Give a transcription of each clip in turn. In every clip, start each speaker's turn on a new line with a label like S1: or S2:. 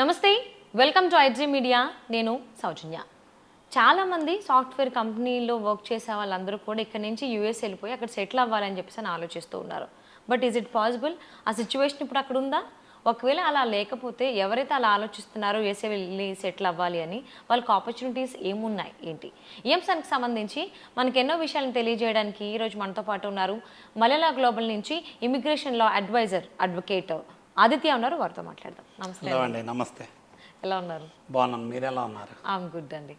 S1: నమస్తే, welcome to IG media. నేను సౌజన్య. చాలామంది సాఫ్ట్వేర్ కంపెనీలో వర్క్ చేసే వాళ్ళందరూ కూడా ఇక్కడ నుంచి యూఎస్ వెళ్ళిపోయి అక్కడ సెటిల్ అవ్వాలని చెప్పేసి అని ఆలోచిస్తూ ఉన్నారు. But is it possible? ఆ సిచ్యువేషన్ ఇప్పుడు అక్కడ ఉందా? ఒకవేళ అలా లేకపోతే ఎవరైతే అలా ఆలోచిస్తున్నారో యూఎస్ఏ వెళ్ళి సెటిల్ అవ్వాలి అని, వాళ్ళకి ఆపర్చునిటీస్ ఏమున్నాయి ఏంటి, ఈ అంశానికి సంబంధించి మనకు ఎన్నో విషయాలను తెలియజేయడానికి ఈరోజు మనతో పాటు ఉన్నారు మలయాళ గ్లోబల్ నుంచి ఇమిగ్రేషన్ లా అడ్వకేట్ ఆదిత్య ఉన్నారు. వారితో మాట్లాడదాం. నమస్తే
S2: అండి. నమస్తే.
S1: ఎలా ఉన్నారు?
S2: బాగున్నాను, మీరు ఎలా ఉన్నారు?
S1: ఐఎమ్ గుడ్ అండి.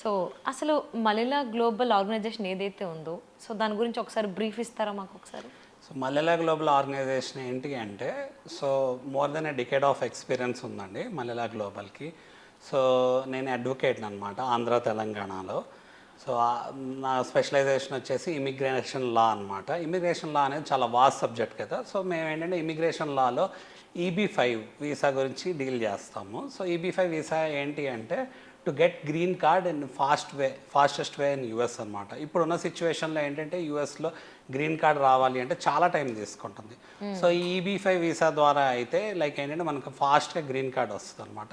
S1: సో అసలు మలయాళ గ్లోబల్ ఆర్గనైజేషన్ ఏదైతే ఉందో, సో దాని గురించి ఒకసారి బ్రీఫ్ ఇస్తారా మాకు ఒకసారి?
S2: సో మలయాళ గ్లోబల్ ఆర్గనైజేషన్ ఏంటి అంటే, so more than a decade of experience ఉందండి మలయాళ గ్లోబల్కి. సో నేను అడ్వకేట్ని అనమాట ఆంధ్ర తెలంగాణలో. సో నా స్పెషలైజేషన్ వచ్చేసి ఇమిగ్రేషన్ లా అనమాట. ఇమిగ్రేషన్ లా అనేది చాలా వాస్ట్ సబ్జెక్ట్ కదా. సో మేము ఏంటంటే ఇమిగ్రేషన్ లాలో EB-5 వీసా గురించి డీల్ చేస్తాము. సో EB-5 వీసా ఏంటి అంటే to get green card in fastest way in US అనమాట. ఇప్పుడున్న సిచ్యువేషన్లో ఏంటంటే యూఎస్లో గ్రీన్ కార్డ్ రావాలి అంటే చాలా టైం తీసుకుంటుంది. సో ఈ EB-5 వీసా ద్వారా అయితే లైక్ ఏంటంటే మనకు ఫాస్ట్గా గ్రీన్ కార్డ్ వస్తుంది అనమాట.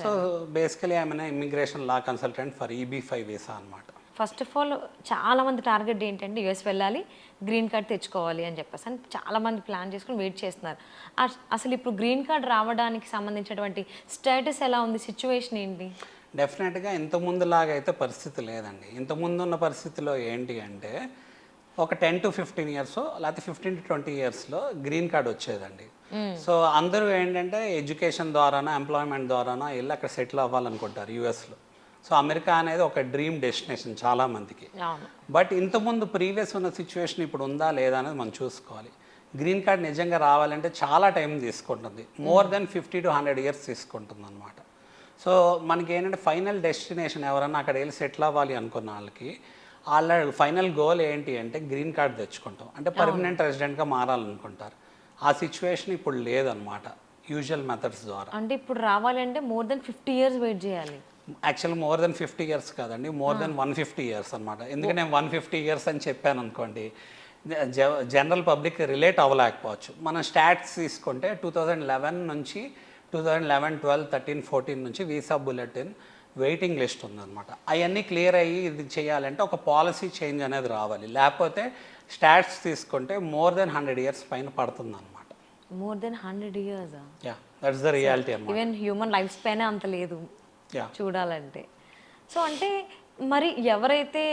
S2: So basically I immigration law consultant for EB-5 visa అనమాట.
S1: ఫస్ట్ ఆఫ్ ఆల్ చాలామంది టార్గెట్ ఏంటంటే యూఎస్ వెళ్ళాలి, గ్రీన్ కార్డ్ తెచ్చుకోవాలి అని చెప్పేసి అని చాలామంది ప్లాన్ చేసుకుని వెయిట్ చేస్తున్నారు. అసలు ఇప్పుడు గ్రీన్ కార్డ్ రావడానికి సంబంధించినటువంటి స్టేటస్ ఎలా ఉంది, సిచ్యువేషన్ ఏంటి?
S2: డెఫినెట్గా ఇంతకుముందులాగా అయితే పరిస్థితి లేదండి. ఇంతకుముందు ఉన్న పరిస్థితిలో ఏంటి అంటే ఒక 10 to 15 ఇయర్స్ లేకపోతే 15 to 20 ఇయర్స్లో గ్రీన్ కార్డ్ వచ్చేదండి. సో అందరూ ఏంటంటే ఎడ్యుకేషన్ ద్వారానో ఎంప్లాయ్మెంట్ ద్వారానో వెళ్ళి అక్కడ సెటిల్ అవ్వాలనుకుంటారు యూఎస్లో. సో అమెరికా అనేది ఒక డ్రీమ్ డెస్టినేషన్ చాలామందికి. బట్ ఇంతకుముందు ప్రీవియస్ ఉన్న సిచ్యువేషన్ ఇప్పుడు ఉందా లేదా అనేది మనం చూసుకోవాలి. గ్రీన్ కార్డ్ నిజంగా రావాలంటే చాలా టైం తీసుకుంటుంది. మోర్ దెన్ 50 to 100 ఇయర్స్ తీసుకుంటుంది అనమాట. సో మనకి ఏంటంటే ఫైనల్ డెస్టినేషన్ ఎవరన్నా అక్కడ వెళ్ళి సెటిల్ అవ్వాలి అనుకున్న వాళ్ళకి వాళ్ళ ఫైనల్ గోల్ ఏంటి అంటే గ్రీన్ కార్డ్ తెచ్చుకుంటాం, అంటే పర్మనెంట్ రెసిడెంట్గా మారాలనుకుంటారు. ఆ సిచ్యువేషన్ ఇప్పుడు లేదనమాట యూజువల్ మెథడ్స్ ద్వారా.
S1: అంటే ఇప్పుడు రావాలంటే మోర్ దెన్ 50 ఇయర్స్ వెయిట్ చేయాలి.
S2: యాక్చువల్ మోర్ దెన్ 50 ఇయర్స్ కాదండి, మోర్ దెన్ 150 ఇయర్స్ అనమాట. ఎందుకంటే నేను 150 ఇయర్స్ అని చెప్పాను అనుకోండి, జనరల్ పబ్లిక్ రిలేట్ అవ్వలేకపోవచ్చు. మనం స్టాట్స్ తీసుకుంటే 2011 నుంచి 2011, 12, 13, 14 నుంచి వీసా బులెటిన్ వెయిటింగ్ లిస్ట్ ఉందన్నమాట. అవన్నీ క్లియర్ అయ్యి ఇది చేయాలంటే ఒక పాలసీ చేంజ్ అనేది రావాలి. లేకపోతే స్టాట్స్ తీసుకుంటే మోర్ దెన్ 100 ఇయర్స్ పైన పడుతుంది అనమాట.
S1: More then 100 years?
S2: Yeah, that's the reality అన్నమాట.
S1: ఈవెన్ హ్యూమన్ లైఫ్ స్పాన్ అంత లేదు చూడాలంటే. సో అంటే మరి ఎవరైతే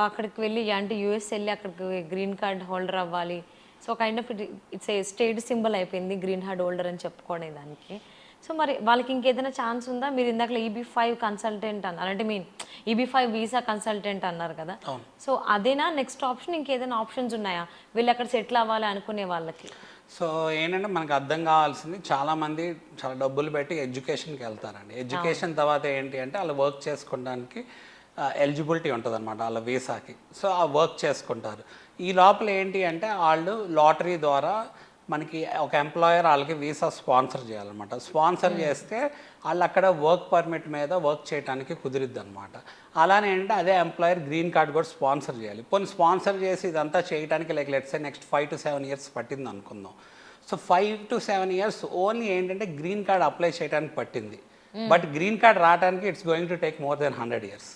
S1: అక్కడికి వెళ్ళి అంటే యూఎస్ వెళ్ళి అక్కడికి గ్రీన్ కార్డ్ హోల్డర్ అవ్వాలి, so kind of it's a state symbol అయిపోయింది గ్రీన్ కార్డ్ హోల్డర్ అని చెప్పుకోవడం దానికి. సో మరి వాళ్ళకి ఇంకేదైనా ఛాన్స్ ఉందా? మీరు ఇందాక EB-5 కన్సల్టెంట్ అన్నారు, అంటే EB-5 వీసా కన్సల్టెంట్ అన్నారు కదా. సో అదేనా నెక్స్ట్ ఆప్షన్? ఇంకేదైనా ఆప్షన్స్ ఉన్నాయా వీళ్ళు అక్కడ సెటిల్ అవ్వాలి అనుకునే వాళ్ళకి?
S2: సో ఏంటంటే మనకు అర్థం కావాల్సింది, చాలామంది చాలా డబ్బులు పెట్టి ఎడ్యుకేషన్కి వెళ్తారండి. ఎడ్యుకేషన్ తర్వాత ఏంటి అంటే వాళ్ళు వర్క్ చేసుకోవడానికి ఎలిజిబిలిటీ ఉంటుంది అనమాట వాళ్ళ వీసాకి. సో ఆ వర్క్ చేసుకుంటారు. ఈ లోపల ఏంటి అంటే వాళ్ళు లాటరీ ద్వారా మనకి ఒక ఎంప్లాయర్ వాళ్ళకి వీసా స్పాన్సర్ చేయాలన్నమాట. స్పాన్సర్ చేస్తే వాళ్ళు అక్కడ వర్క్ పర్మిట్ మీద వర్క్ చేయడానికి కుదిరిద్ది అనమాట. అలానే ఏంటంటే అదే ఎంప్లాయర్ గ్రీన్ కార్డ్ కూడా స్పాన్సర్ చేయాలి. పోనీ స్పాన్సర్ చేసి ఇదంతా చేయడానికి like let's say next 5 to 7 years పట్టింది అనుకుందాం. సో 5 to 7 ఇయర్స్ ఓన్లీ ఏంటంటే గ్రీన్ కార్డ్ అప్లై చేయడానికి పట్టింది. బట్ గ్రీన్ కార్డ్ రావడానికి it's going to take more than 100 years.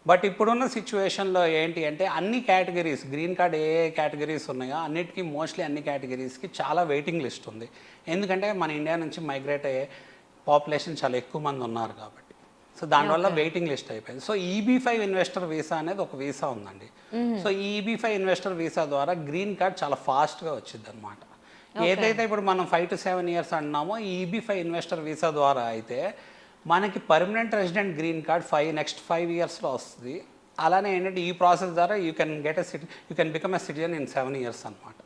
S2: But ఇప్పుడున్న సిచ్యువేషన్లో ఏంటి అంటే అన్ని కేటగిరీస్ గ్రీన్ కార్డ్ ఏ కేటగిరీస్ ఉన్నాయో అన్నిటికీ మోస్ట్లీ అన్ని కేటగిరీస్కి చాలా వెయిటింగ్ లిస్ట్ ఉంది. ఎందుకంటే మన ఇండియా నుంచి మైగ్రేట్ అయ్యే పాపులేషన్ చాలా ఎక్కువ మంది ఉన్నారు కాబట్టి. సో దానివల్ల వెయిటింగ్ లిస్ట్ అయిపోయింది. సో EB-5 ఇన్వెస్టర్ వీసా అనేది ఒక వీసా ఉందండి. సో ఈ EB-5 ఇన్వెస్టర్ వీసా ద్వారా గ్రీన్ కార్డ్ చాలా ఫాస్ట్గా వచ్చింది అనమాట. ఏదైతే ఇప్పుడు మనం 5 to 7 ఇయర్స్ అన్నామో ఈ EB-5 ఇన్వెస్టర్ వీసా ద్వారా అయితే మనకి permanent resident green card next 5 ఇయర్స్లో వస్తుంది. అలానే ఏంటంటే ఈ ప్రాసెస్ ద్వారా you can become a citizen in 7 years అనమాట.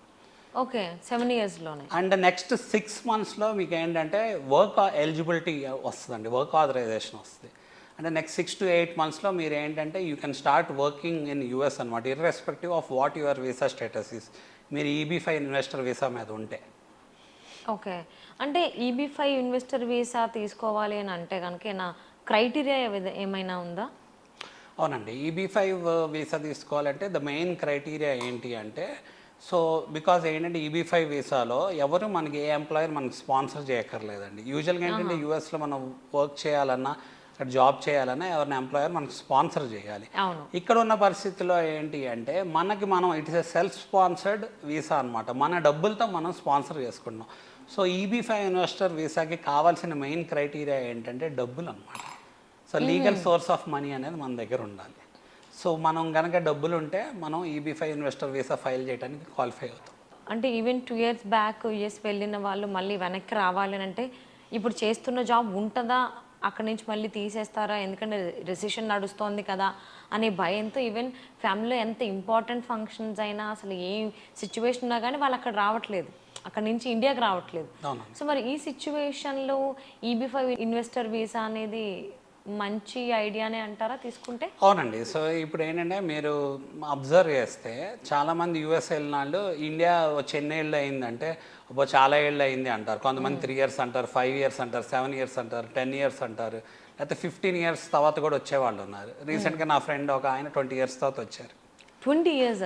S1: ఓకే, 7 ఇయర్స్లోనే.
S2: అండ్ నెక్స్ట్ 6 monthsలో మీకు ఏంటంటే వర్క్ ఎలిజిబిలిటీ వస్తుందండి, వర్క్ ఆథరైజేషన్ వస్తుంది. అంటే నెక్స్ట్ 6 to 8 monthsలో మీరు ఏంటంటే you can start working in US అనమాట, irrespective of what your visa status is. మీరు EB-5 ఇన్వెస్టర్ వీసా మీద ఉంటే.
S1: ఓకే, అంటే EB-5 ఇన్వెస్టర్ వీసా తీసుకోవాలి అని అంటే కనుక నా క్రైటీరియా ఏమైనా ఉందా?
S2: అవునండి, EB-5 వీసా తీసుకోవాలంటే ద మెయిన్ క్రైటీరియా ఏంటి అంటే సో బికాజ్ ఏంటంటే EB5 వీసాలో ఎవరు మనకి ఏ ఎంప్లాయర్ మనకి స్పాన్సర్ చేయక్కర్లేదండి. యూజువల్గా ఏంటంటే యూఎస్లో మనం వర్క్ చేయాలన్నా అక్కడ జాబ్ చేయాలన్నా ఎవరిని ఎంప్లాయర్ మనకి స్పాన్సర్ చేయాలి.
S1: అవును.
S2: ఇక్కడ ఉన్న పరిస్థితిలో ఏంటి అంటే మనం it is a self sponsored visa అనమాట. మన డబ్బులతో మనం స్పాన్సర్ చేసుకుంటున్నాం. సో EB5 ఇన్వెస్టర్ వీసాకి కావాల్సిన మెయిన్ క్రైటీరియా ఏంటంటే డబ్బులు అనమాట. So legal source of money అనేది మన దగ్గర ఉండాలి. సో మనం కనుక డబ్బులు ఉంటే మనం EB5 ఇన్వెస్టర్ వీసా ఫైల్ చేయడానికి క్వాలిఫై అవుతాం.
S1: అంటే ఈవెన్ 2 years బ్యాక్ యుఎస్ వెళ్ళిన వాళ్ళు మళ్ళీ వెనక్కి రావాలి అని అంటే ఇప్పుడు చేస్తున్న జాబ్ ఉంటుందా, అక్కడి నుంచి మళ్ళీ తీసేస్తారా, ఎందుకంటే రెసిషన్ నడుస్తోంది కదా అనే భయంతో ఈవెన్ ఫ్యామిలీలో ఎంత ఇంపార్టెంట్ ఫంక్షన్స్ అయినా అసలు ఏ సిచ్యువేషన్ ఉన్నా కానీ వాళ్ళు అక్కడ రావట్లేదు, అక్కడ నుంచి ఇండియాకి రావట్లేదు. సో మరి ఈ సిచ్యువేషన్లో EB5 ఇన్వెస్టర్ వీసా అనేది మంచి ఐడియానే అంటారా తీసుకుంటే?
S2: అవునండి. సో ఇప్పుడు ఏంటంటే మీరు అబ్జర్వ్ చేస్తే చాలామంది యూఎస్ వెళ్ళిన వాళ్ళు ఇండియా వచ్చి ఎన్ని ఏళ్ళు అయిందంటే చాలా ఏళ్ళు అయింది అంటారు. కొంతమంది 3 years అంటారు, 5 years అంటారు, 7 years అంటారు, 10 years అంటారు, లేకపోతే 15 years తర్వాత కూడా వచ్చేవాళ్ళు ఉన్నారు. రీసెంట్గా నా ఫ్రెండ్ ఒక ఆయన 20 years తర్వాత వచ్చారు.
S1: 20 years?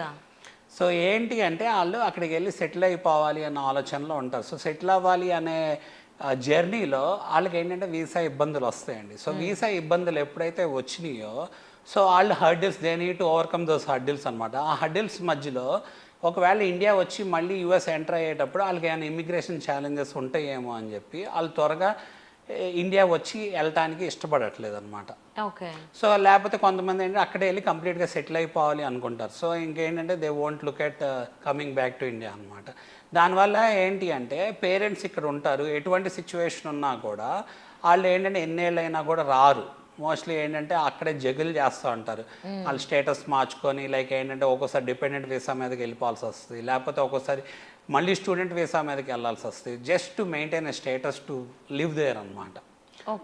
S2: సో ఏంటి అంటే వాళ్ళు అక్కడికి వెళ్ళి సెటిల్ అయిపోవాలి అన్న ఆలోచనలో ఉంటారు. సో సెటిల్ అవ్వాలి అనే జర్నీలో వాళ్ళకి ఏంటంటే వీసా ఇబ్బందులు వస్తాయండి. సో వీసా ఇబ్బందులు ఎప్పుడైతే వచ్చినాయో సో వాళ్ళు hurdles they need to overcome those hurdles అనమాట. ఆ హర్డిల్స్ మధ్యలో ఒకవేళ ఇండియా వచ్చి మళ్ళీ యూఎస్ ఎంటర్ అయ్యేటప్పుడు వాళ్ళకి ఏమైనా ఇమిగ్రేషన్ ఛాలెంజెస్ ఉంటాయేమో అని చెప్పి వాళ్ళు త్వరగా ఇండియా వచ్చి వెళ్ళటానికి ఇష్టపడట్లేదు అనమాట.
S1: ఓకే.
S2: సో లేకపోతే కొంతమంది ఏంటంటే అక్కడే వెళ్ళి కంప్లీట్గా సెటిల్ అయిపోవాలి అనుకుంటారు. సో ఇంకేంటంటే they won't look at coming back to India అనమాట. దానివల్ల ఏంటి అంటే పేరెంట్స్ ఇక్కడ ఉంటారు, ఎటువంటి సిచ్యువేషన్ ఉన్నా కూడా వాళ్ళు ఏంటంటే ఎన్నేళ్ళైనా కూడా రారు. మోస్ట్లీ ఏంటంటే అక్కడే జగులు చేస్తూ ఉంటారు. వాళ్ళు స్టేటస్ మార్చుకొని లైక్ ఏంటంటే ఒక్కోసారి డిపెండెంట్ వీసా మీదకి వెళ్ళిపోవాల్సి వస్తుంది, లేకపోతే ఒక్కోసారి మళ్ళీ స్టూడెంట్ వీసా మీదకి వెళ్ళాల్సి వస్తుంది, just to maintain a status to live there అనమాట.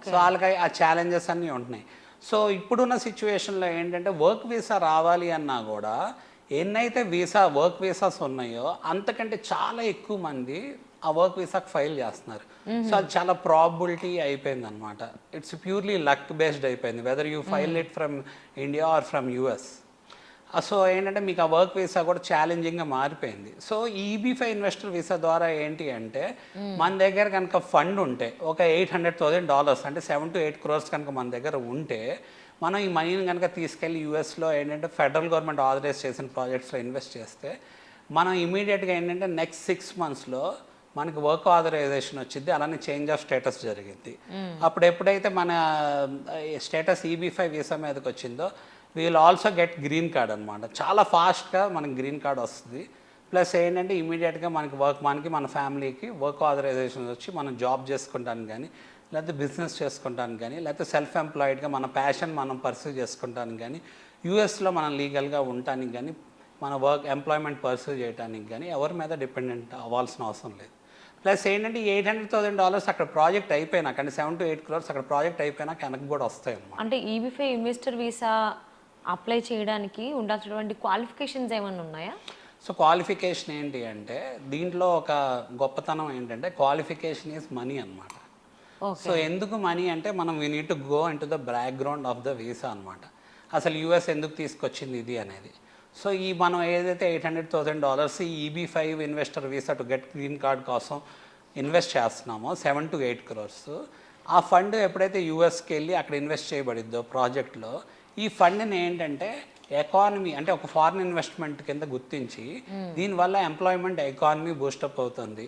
S2: సో వాళ్ళకి ఆ ఛాలెంజెస్ అన్నీ ఉంటున్నాయి. సో ఇప్పుడున్న సిచ్యువేషన్లో ఏంటంటే వర్క్ వీసా రావాలి అన్నా కూడా ఎన్నైతే వర్క్ వీసాస్ ఉన్నాయో అంతకంటే చాలా ఎక్కువ మంది ఆ వర్క్ వీసాకి ఫైల్ చేస్తున్నారు. సో అది చాలా ప్రాబిలిటీ అయిపోయింది అనమాట. ఇట్స్ ప్యూర్లీ లక్ బేస్డ్ అయిపోయింది, whether you file it from India or from US. So ఏంటంటే మీకు ఆ వర్క్ వీసా కూడా ఛాలెంజింగ్గా మారిపోయింది. సో EB5 ఇన్వెస్టర్ వీసా ద్వారా ఏంటి అంటే మన దగ్గర కనుక ఫండ్ ఉంటే ఒక $800,000 అంటే 7 to 8 crores కనుక మన దగ్గర ఉంటే మనం ఈ మనీని కనుక తీసుకెళ్ళి యూఎస్లో ఏంటంటే ఫెడరల్ గవర్నమెంట్ ఆథరైజ్ చేసిన ప్రాజెక్ట్స్లో ఇన్వెస్ట్ చేస్తే మనం ఇమీడియట్గా ఏంటంటే నెక్స్ట్ 6 monthsలో మనకి వర్క్ ఆథరైజేషన్ వచ్చింది, అలానే చేంజ్ ఆఫ్ స్టేటస్ జరిగింది. అప్పుడు ఎప్పుడైతే మన స్టేటస్ EB5 వీసా మీదకి వచ్చిందో we'll also get green card అనమాట. చాలా ఫాస్ట్గా మనకి గ్రీన్ కార్డ్ వస్తుంది. ప్లస్ ఏంటంటే ఇమీడియట్గా మనకి మన ఫ్యామిలీకి వర్క్ ఆథరైజేషన్ వచ్చి మనం జాబ్ చేసుకుంటానికి కానీ, లేకపోతే బిజినెస్ చేసుకుంటానికి కానీ, లేకపోతే సెల్ఫ్ ఎంప్లాయిడ్గా మన ప్యాషన్ మనం పర్సూ చేసుకుంటానికి కానీ, యూఎస్లో మనం లీగల్గా ఉండటానికి కానీ, మన ఎంప్లాయ్మెంట్ పర్సూ చేయడానికి కానీ ఎవరి మీద డిపెండెంట్ అవ్వాల్సిన అవసరం లేదు. ప్లస్ ఏంటంటే $800,000 అక్కడ ప్రాజెక్ట్ అయిపోయినాక అంటే 7 to 8 crores అక్కడ ప్రాజెక్ట్ అయిపోయినాక వెనక్కి కూడా వస్తాయి అన్నమాట.
S1: అంటే EB5 ఇన్వెస్టర్ వీసా అప్లై చేయడానికి ఉండాల్సినటువంటి క్వాలిఫికేషన్స్ ఏమైనా ఉన్నాయా?
S2: సో క్వాలిఫికేషన్ ఏంటి అంటే దీంట్లో ఒక గొప్పతనం ఏంటంటే క్వాలిఫికేషన్ ఈజ్ మనీ అనమాట. సో ఎందుకు మనీ అంటే మనం we need to go in to the background of the visa అనమాట. అసలు యూఎస్ ఎందుకు తీసుకొచ్చింది ఇది అనేది. సో మనం ఏదైతే $800,000 EB5 investor visa to get green card కోసం ఇన్వెస్ట్ చేస్తున్నామో 7 to 8 crores, ఆ ఫండ్ ఎప్పుడైతే యూఎస్కి వెళ్ళి అక్కడ ఇన్వెస్ట్ చేయబడిద్దో ప్రాజెక్ట్లో ఈ ఫండ్ని ఏంటంటే ఎకానమీ అంటే ఒక ఫారిన్ ఇన్వెస్ట్మెంట్ కింద గుర్తించి దీనివల్ల ఎంప్లాయ్మెంట్ ఎకానమీ బూస్టప్ అవుతుంది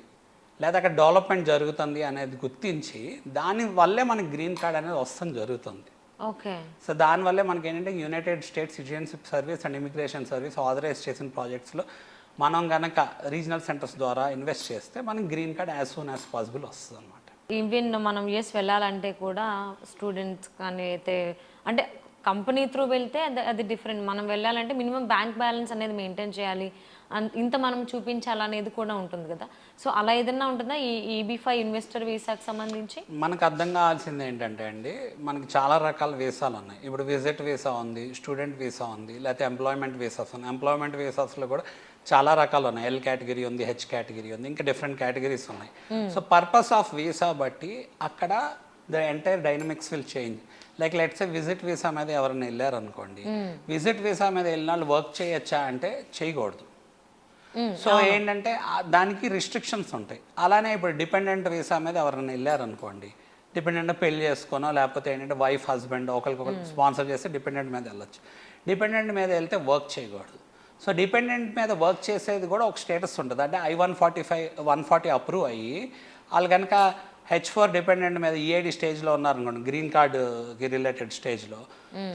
S2: లేదా అక్కడ డెవలప్మెంట్ జరుగుతుంది అనేది గుర్తించి దానివల్లే మనకి గ్రీన్ కార్డ్ అనేది వస్తుంది జరుగుతుంది.
S1: ఓకే.
S2: సో దానివల్లే మనకి ఏంటంటే United States citizenship service and immigration service authorise చేసిన ప్రాజెక్ట్స్లో మనం కనుక రీజనల్ సెంటర్స్ ద్వారా ఇన్వెస్ట్ చేస్తే మనకి green card as soon as possible వస్తుంది అనమాట.
S1: ఈవెన్ మనం యూఎస్ వెళ్ళాలంటే కూడా స్టూడెంట్స్ కానీ అయితే అంటే కంపెనీ త్రూ వెళ్తే అది డిఫరెంట్. మనం వెళ్ళాలంటే మినిమం బ్యాంక్ బ్యాలెన్స్ అనేది మెయింటైన్ చేయాలి, ఇంత మనం చూపించాలనేది కూడా ఉంటుంది కదా. సో అలా ఏదైనా ఉంటుందా ఈ EB5 ఇన్వెస్టర్ వీసాకి సంబంధించి?
S2: మనకు అర్థం కావాల్సింది ఏంటంటే అండి మనకి చాలా రకాల వీసాలు ఉన్నాయి. ఇప్పుడు విజిట్ వీసా ఉంది, స్టూడెంట్ వీసా ఉంది, లేకపోతే ఎంప్లాయ్మెంట్ వీసాస్ ఉన్నాయి. ఎంప్లాయ్మెంట్ వీసాస్లో కూడా చాలా రకాలు ఉన్నాయి. L కేటగిరీ ఉంది, H కేటగిరీ ఉంది, ఇంకా డిఫరెంట్ కేటగిరీస్ ఉన్నాయి. సో పర్పస్ ఆఫ్ వీసా బట్టి అక్కడ the entire dynamics will change. Like let's visit visa మీద ఎవరైనా వెళ్ళారనుకోండి, విజిట్ వీసా మీద వెళ్ళిన వాళ్ళు వర్క్ చేయొచ్చా అంటే చేయకూడదు. సో ఏంటంటే దానికి రిస్ట్రిక్షన్స్ ఉంటాయి. అలానే ఇప్పుడు డిపెండెంట్ వీసా మీద ఎవరైనా వెళ్ళారనుకోండి, డిపెండెంట్ పెళ్లి చేసుకోనో లేకపోతే ఏంటంటే వైఫ్ హస్బెండ్ ఒకరికొకరు స్పాన్సర్ చేస్తే డిపెండెంట్ మీద వెళ్ళొచ్చు. డిపెండెంట్ మీద వెళ్తే వర్క్ చేయకూడదు. సో డిపెండెంట్ మీద వర్క్ చేసేది కూడా ఒక స్టేటస్ ఉంటుంది. అంటే I-140 అప్రూవ్ అయ్యి వాళ్ళు కనుక H4 డిపెండెంట్ మీద ఈఏడి స్టేజ్లో ఉన్నారనుకోండి, గ్రీన్ కార్డుకి రిలేటెడ్ స్టేజ్లో,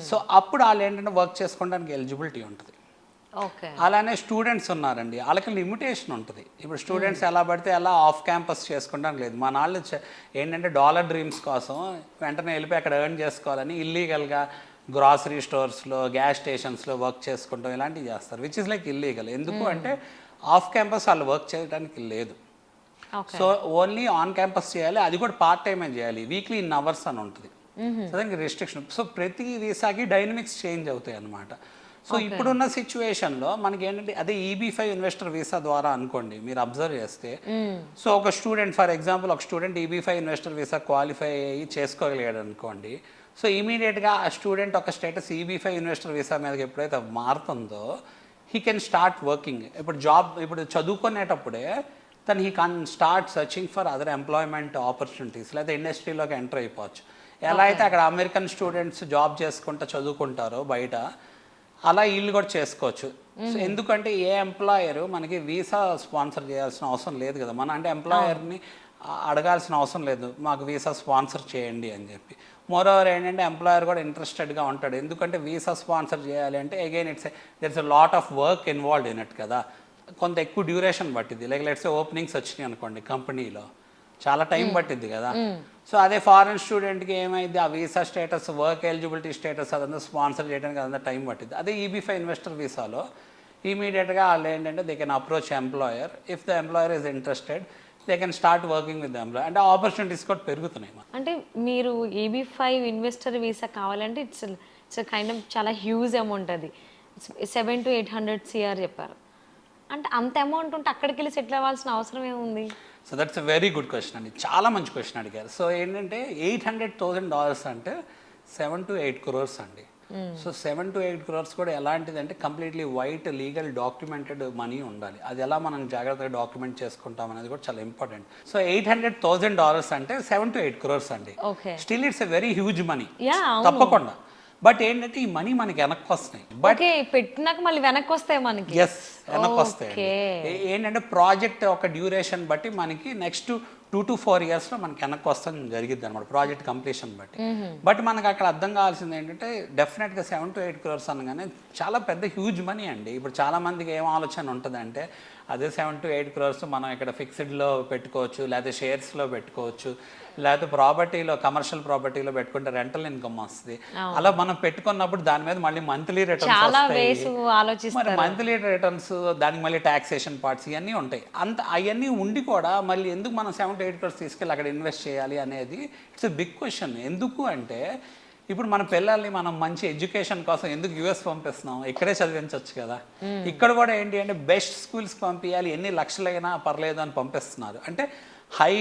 S2: సో అప్పుడు వాళ్ళు ఏంటంటే వర్క్ చేసుకోవడానికి ఎలిజిబిలిటీ ఉంటుంది.
S1: ఓకే.
S2: అలానే స్టూడెంట్స్ ఉన్నారండి, వాళ్ళకి లిమిటేషన్ ఉంటుంది. ఇప్పుడు స్టూడెంట్స్ ఎలా పడితే అలా ఆఫ్ క్యాంపస్ చేసుకోవడానికి లేదు. మన వాళ్ళు ఏంటంటే డాలర్ డ్రీమ్స్ కోసం వెంటనే వెళ్ళిపోయి అక్కడ ఎర్న్ చేసుకోవాలని ఇల్లీగల్గా గ్రాసరీ స్టోర్స్లో, గ్యాస్ స్టేషన్స్లో వర్క్ చేసుకుంటాం, ఇలాంటివి చేస్తారు, విచ్ ఇస్ లైక్ ఇల్లీగల్. ఎందుకు అంటే ఆఫ్ క్యాంపస్ వాళ్ళు వర్క్ చేయడానికి లేదు. సో ఓన్లీ ఆన్ క్యాంపస్ చేయాలి, అది కూడా పార్ట్ టైమే చేయాలి, వీక్లీ ఇన్ అవర్స్ అని ఉంటుంది. సో దానికి రిస్ట్రిక్షన్. సో ప్రతి వీసాకి డైనమిక్స్ చేంజ్ అవుతాయి అన్నమాట. సో ఇప్పుడున్న సిచ్యువేషన్లో మనకి ఏంటంటే అదే EB-5 ఇన్వెస్టర్ వీసా ద్వారా అనుకోండి, మీరు అబ్జర్వ్ చేస్తే, సో ఒక స్టూడెంట్ ఫర్ ఎగ్జాంపుల్ ఒక student EB-5 investor visa qualify అయ్యి చేసుకోగలిగాడు అనుకోండి. సో ఇమీడియట్గా ఆ స్టూడెంట్ ఒక స్టేటస్ EB-5 ఇన్వెస్టర్ వీసా మీదకి ఎప్పుడైతే మారుతుందో హీ కెన్ స్టార్ట్ వర్కింగ్. ఇప్పుడు చదువుకునేటప్పుడే then he can start searching for other employment opportunities, లేదా ఇండస్ట్రీలోకి ఎంటర్ అయిపోవచ్చు. ఎలా అయితే అక్కడ అమెరికన్ స్టూడెంట్స్ జాబ్ చేసుకుంటూ చదువుకుంటారో బయట, అలా వీళ్ళు కూడా చేసుకోవచ్చు. సో ఎందుకంటే ఏ ఎంప్లాయర్ మనకి వీసా స్పాన్సర్ చేయాల్సిన అవసరం లేదు కదా. మన అంటే ఎంప్లాయర్ని అడగాల్సిన అవసరం లేదు, మాకు వీసా స్పాన్సర్ చేయండి అని చెప్పి. మోరోవర్ ఏంటంటే ఎంప్లాయర్ కూడా ఇంట్రెస్టెడ్గా ఉంటాడు, ఎందుకంటే వీసా స్పాన్సర్ చేయాలి అంటే again there's a lot of work involved in it కదా. కొంత ఎక్కువ డ్యూరేషన్ పట్టింది. లైక్ లెట్స్ ఓపెనింగ్స్ వచ్చినాయి అనుకోండి కంపెనీలో, చాలా టైం పట్టింది కదా. సో అదే ఫారెన్ స్టూడెంట్కి ఏమైంది, ఆ visa status, work eligibility status అదంతా స్పాన్సర్ చేయడానికి అదంతా టైం పట్టింది. అదే EB-5 ఇన్వెస్టర్ వీసాలో ఇమీడియట్గా వాళ్ళు ఏంటంటే they can approach employer, if the employer is interested they can start working with the employer. అంటే ఆపర్చునిటీస్ కూడా పెరుగుతున్నాయి.
S1: అంటే మీరు EB-5 ఇన్వెస్టర్ వీసా కావాలంటే ఇట్స్ కైండ్ ఆఫ్ చాలా హ్యూజ్ అమౌంట్. అది 700 to 800 CR చెప్పారు. అంటే అంత అమౌంట్ ఉంటే అక్కడికి వెళ్ళి సెటిల్ అవ్వాల్సిన అవసరం ఏముంది?
S2: So that's a very good question అండి, చాలా మంచి క్వశ్చన్ అడిగారు. సో ఏంటంటే $800,000 అంటే 7 to 8 crores అండి. సో 7 to 8 crores కూడా ఎలాంటిది అంటే completely white legal documented money ఉండాలి. అది ఎలా మనం జాగ్రత్తగా డాక్యుమెంట్ చేసుకుంటాం అనేది కూడా చాలా ఇంపార్టెంట్. సో $800,000 అంటే 7 to 8 crores అండి. Still it's a very huge money, తప్పకుండా. బట్ ఏంటంటే ఈ మనీ మనకి వెనక్కి వస్తాయి, బట్
S1: పెట్టినాక మళ్ళీ వెనక్కి వస్తాయి మనకి.
S2: ఎస్, వెనక్కి వస్తాయి. ఏంటంటే ప్రాజెక్ట్ ఒక డ్యూరేషన్ బట్టి మనకి నెక్స్ట్ 2 to 4 yearsలో మనకి వెనక్కి వస్తాం జరిగిద్ది అనమాట, ప్రాజెక్ట్ కంప్లీషన్ బట్టి. బట్ మనకు అక్కడ అర్థం కావాల్సింది ఏంటంటే డెఫినెట్గా 7 to 8 crores అనగానే చాలా పెద్ద హ్యూజ్ మనీ అండి. ఇప్పుడు చాలా మందికి ఏం ఆలోచన ఉంటుందంటే అదే 7 to 8 crores మనం ఇక్కడ ఫిక్స్డ్లో పెట్టుకోవచ్చు, లేకపోతే షేర్స్లో పెట్టుకోవచ్చు, లేకపోతే ప్రాపర్టీలో, కమర్షియల్ ప్రాపర్టీలో పెట్టుకుంటే రెంటల్ ఇన్కమ్ వస్తుంది. అలా మనం పెట్టుకున్నప్పుడు దాని మీద మళ్ళీ మంత్లీ రిటర్న్స్ వస్తాయి. మరి మంత్లీ రిటర్న్స్, దానికి మళ్ళీ టాక్సేషన్ పార్ట్స్ ఇవన్నీ ఉంటాయి. అవన్నీ ఉండి కూడా మళ్ళీ ఎందుకు మనం 7 to 8 crores తీసుకెళ్ళి అక్కడ ఇన్వెస్ట్ చేయాలి అనేది ఇట్స్ ఎ బిగ్ క్వశ్చన్. ఎందుకు అంటే ఇప్పుడు మన పిల్లల్ని మనం మంచి ఎడ్యుకేషన్ కోసం ఎందుకు US పంపిస్తున్నాం, ఇక్కడే చదివించవచ్చు కదా. ఇక్కడ కూడా ఏంటి అంటే బెస్ట్ స్కూల్స్కి పంపించాలి, ఎన్ని లక్షలైనా పర్లేదు అని పంపిస్తున్నారు. అంటే హై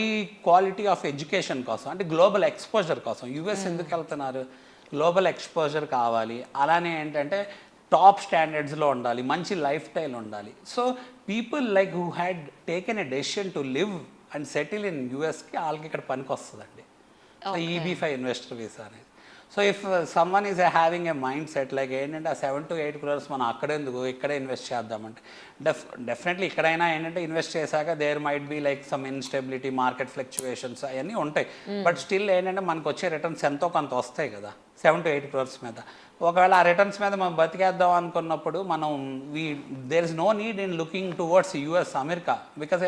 S2: క్వాలిటీ ఆఫ్ ఎడ్యుకేషన్ కోసం, అంటే గ్లోబల్ ఎక్స్పోజర్ కోసం US ఎందుకు వెళ్తున్నారు, గ్లోబల్ ఎక్స్పోజర్ కావాలి. అలానే ఏంటంటే టాప్ స్టాండర్డ్స్లో ఉండాలి, మంచి లైఫ్ స్టైల్ ఉండాలి. So people like who had taken a decision to live and settle in USకి వాళ్ళకి ఇక్కడ పనికి వస్తుందండి. సో EB-5 ఇన్వెస్టర్ వీసా అనేది. So if someone is having a mindset like ఏంటంటే ఆ 7 to 8 crores మనం అక్కడెందుకు, ఇక్కడే ఇన్వెస్ట్ చేద్దామంటే డెఫినెట్లీ ఇక్కడైనా ఏంటంటే ఇన్వెస్ట్ చేశాక there might be like some instability, market fluctuations అవన్నీ ఉంటాయి. బట్ స్టిల్ ఏంటంటే మనకు వచ్చే రిటర్న్స్ ఎంతో కొంత వస్తాయి కదా 7 to 8 crores మీద. ఒకవేళ ఆ రిటర్న్స్ మీద మనం బతికేద్దాం అనుకున్నప్పుడు మనం there is no need in looking towards US, America, because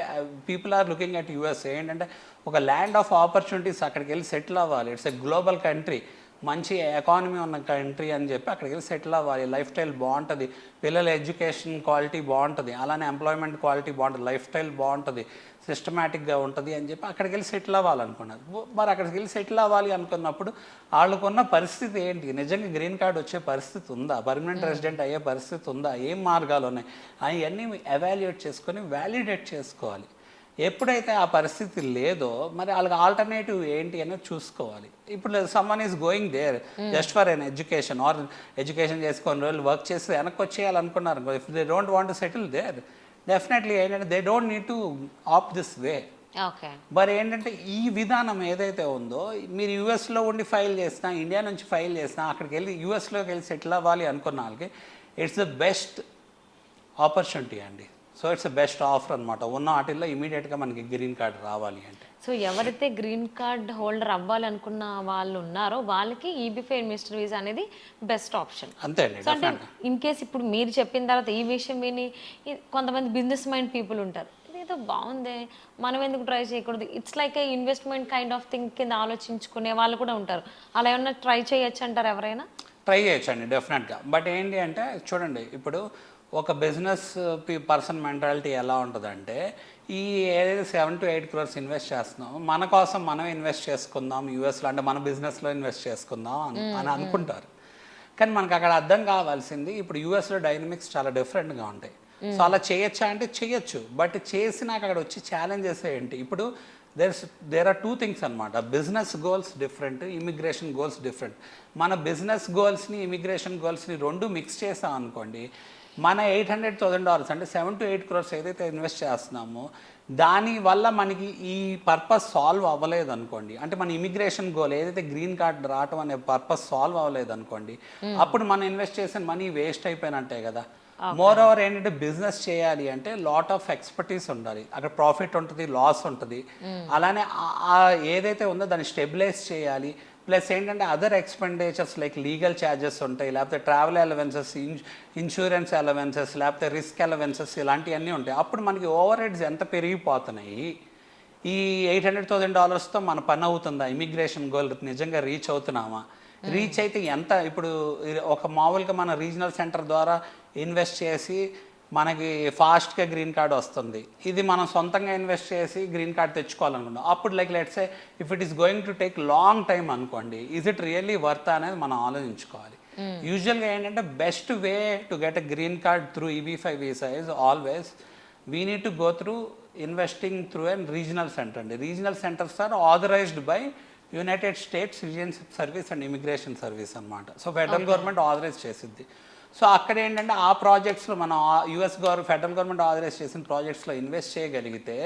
S2: people are looking at US. ఏంటంటే ఒక ల్యాండ్ ఆఫ్ ఆపర్చునిటీస్, అక్కడికి వెళ్ళి సెటిల్ అవ్వాలి. ఇట్స్ ఎ గ్లోబల్ కంట్రీ, మంచి ఎకానమీ ఉన్న కంట్రీ అని చెప్పి అక్కడికి వెళ్ళి సెటిల్ అవ్వాలి. లైఫ్ స్టైల్ బాగుంటుంది, పిల్లల ఎడ్యుకేషన్ క్వాలిటీ బాగుంటుంది, అలానే ఎంప్లాయ్మెంట్ క్వాలిటీ బాగుంటుంది, లైఫ్ స్టైల్ బాగుంటుంది, సిస్టమేటిక్గా ఉంటుంది అని చెప్పి అక్కడికి వెళ్ళి సెటిల్ అవ్వాలనుకున్నారు. మరి అక్కడికి వెళ్ళి సెటిల్ అవ్వాలి అనుకున్నప్పుడు వాళ్ళకున్న పరిస్థితి ఏంటి, నిజంగా గ్రీన్ కార్డ్ వచ్చే పరిస్థితి ఉందా, పర్మనెంట్ రెసిడెంట్ అయ్యే పరిస్థితి ఉందా, ఏం మార్గాలు ఉన్నాయి అవన్నీ ఎవాల్యుయేట్ చేసుకొని వ్యాలిడేట్ చేసుకోవాలి. ఎప్పుడైతే ఆ పరిస్థితి లేదో మరి వాళ్ళకి ఆల్టర్నేటివ్ ఏంటి అనేది చూసుకోవాలి. ఇప్పుడు someone is going there just for an education or education చేసి కొన్ని రోజులు వర్క్ చేసి వెనక్కి వచ్చేయాలనుకున్నారు. If they don't want to settle there, definitely ఏంటంటే they don't need to opt this way.
S1: Okay.
S2: మరి ఏంటంటే ఈ విధానం ఏదైతే ఉందో మీరు యూఎస్లో ఉండి ఫైల్ చేసినా, ఇండియా నుంచి ఫైల్ చేసినా, అక్కడికి వెళ్ళి యూఎస్లోకి వెళ్ళి సెటిల్ అవ్వాలి అనుకున్న వాళ్ళకి ఇట్స్ ద బెస్ట్ ఆపర్చునిటీ అండి. సో ఇట్స్ బెస్ట్ ఆఫర్ అనమాట. ఉన్న వాటిల్లో ఇమీడియట్గా మనకి గ్రీన్ కార్డ్ రావాలి అంటే.
S1: సో ఎవరైతే గ్రీన్ కార్డ్ హోల్డర్ అవ్వాలనుకున్న వాళ్ళు ఉన్నారో వాళ్ళకి ఈబీ5 ఇన్వెస్టర్ వీసా అనేది బెస్ట్ ఆప్షన్.
S2: అంతే అండి.
S1: సో అంటే ఇన్ కేస్ ఇప్పుడు మీరు చెప్పిన తర్వాత ఈ విషయం విని కొంతమంది బిజినెస్ మైండ్ పీపుల్ ఉంటారు, ఇదేదో బాగుంది మనం ఎందుకు ట్రై చేయకూడదు, it's like A investment kind of thing కింద ఆలోచించుకునే వాళ్ళు కూడా ఉంటారు. అలా ఏమన్నా ట్రై చేయొచ్చు అంటారు ఎవరైనా?
S2: ట్రై చేయొచ్చండి డెఫినెట్గా. బట్ ఏంటి అంటే చూడండి, ఇప్పుడు ఒక బిజినెస్ పర్సన్ మెంటాలిటీ ఎలా ఉంటుందంటే, ఈ ఏదైతే 7 to 8 crores ఇన్వెస్ట్ చేస్తున్నాం, మన కోసం మనం ఇన్వెస్ట్ చేసుకుందాం యూఎస్లో, అంటే మన బిజినెస్లో ఇన్వెస్ట్ చేసుకుందాం అని అనుకుంటారు. కానీ మనకు అక్కడ అర్థం కావాల్సింది, ఇప్పుడు యూఎస్లో డైనమిక్స్ చాలా డిఫరెంట్గా ఉంటాయి. సో అలా చేయొచ్చా అంటే చేయొచ్చు, బట్ చేసినాక అక్కడ వచ్చి ఛాలెంజెస్ ఏంటి? ఇప్పుడు దేర్ ఆర్ 2 things అనమాట. Business goals different, immigration goals different. మన బిజినెస్ గోల్స్ని ఇమిగ్రేషన్ గోల్స్ని రెండు మిక్స్ చేసాం అనుకోండి, మన $800,000 అంటే 7 to 8 crores ఏదైతే ఇన్వెస్ట్ చేస్తున్నామో దానివల్ల మనకి ఈ పర్పస్ సాల్వ్ అవ్వలేదు అనుకోండి, అంటే మన ఇమిగ్రేషన్ గోల్ ఏదైతే గ్రీన్ కార్డ్ రావటం అనే పర్పస్ సాల్వ్ అవ్వలేదు అనుకోండి, అప్పుడు మనం ఇన్వెస్ట్ చేసిన మనీ వేస్ట్ అయిపోయినట్టే కదా. మోర్ ఓవర్ ఏంటంటే బిజినెస్ చేయాలి అంటే లాట్ ఆఫ్ ఎక్స్పర్టీస్ ఉండాలి. అక్కడ ప్రాఫిట్ ఉంటుంది, లాస్ ఉంటుంది. అలానే ఏదైతే ఉందో దాన్ని స్టెబిలైజ్ చేయాలి. ప్లస్ ఏంటంటే other expenditures like legal charges ఉంటాయి, లేకపోతే ట్రావెల్ అలవెన్సెస్, ఇన్సూరెన్స్ అలవెన్సెస్, లేకపోతే రిస్క్ అలవెన్సెస్, ఇలాంటివన్నీ ఉంటాయి. అప్పుడు మనకి ఓవర్ హెడ్స్ ఎంత పెరిగిపోతున్నాయి. ఈ $800,000తో మన పని అవుతుందా? ఇమిగ్రేషన్ గోల్ నిజంగా రీచ్ అవుతున్నామా? రీచ్ అయితే ఎంత? ఇప్పుడు ఒక మామూలుగా మన రీజనల్ సెంటర్ ద్వారా ఇన్వెస్ట్ చేసి మనకి ఫాస్ట్గా గ్రీన్ కార్డ్ వస్తుంది. ఇది మనం సొంతంగా ఇన్వెస్ట్ చేసి గ్రీన్ కార్డ్ తెచ్చుకోవాలనుకున్నాం. అప్పుడు like let's say if it is going to take long time అనుకోండి, ఈజ్ ఇట్ రియల్లీ వర్త్ అనేది మనం ఆలోచించుకోవాలి. యూజువల్గా ఏంటంటే best way to get a green card through EB5 visa is always we need to go through investing through and regional centre అండి. Regional centres are authorised by United States citizenship service and immigration service అనమాట. So federal government authorise చేసిద్ది. సో అక్కడ ఏంటంటే ఆ ప్రాజెక్ట్స్లో మనం federal government authorise చేసిన ప్రాజెక్ట్స్లో invest చేయగలిగితే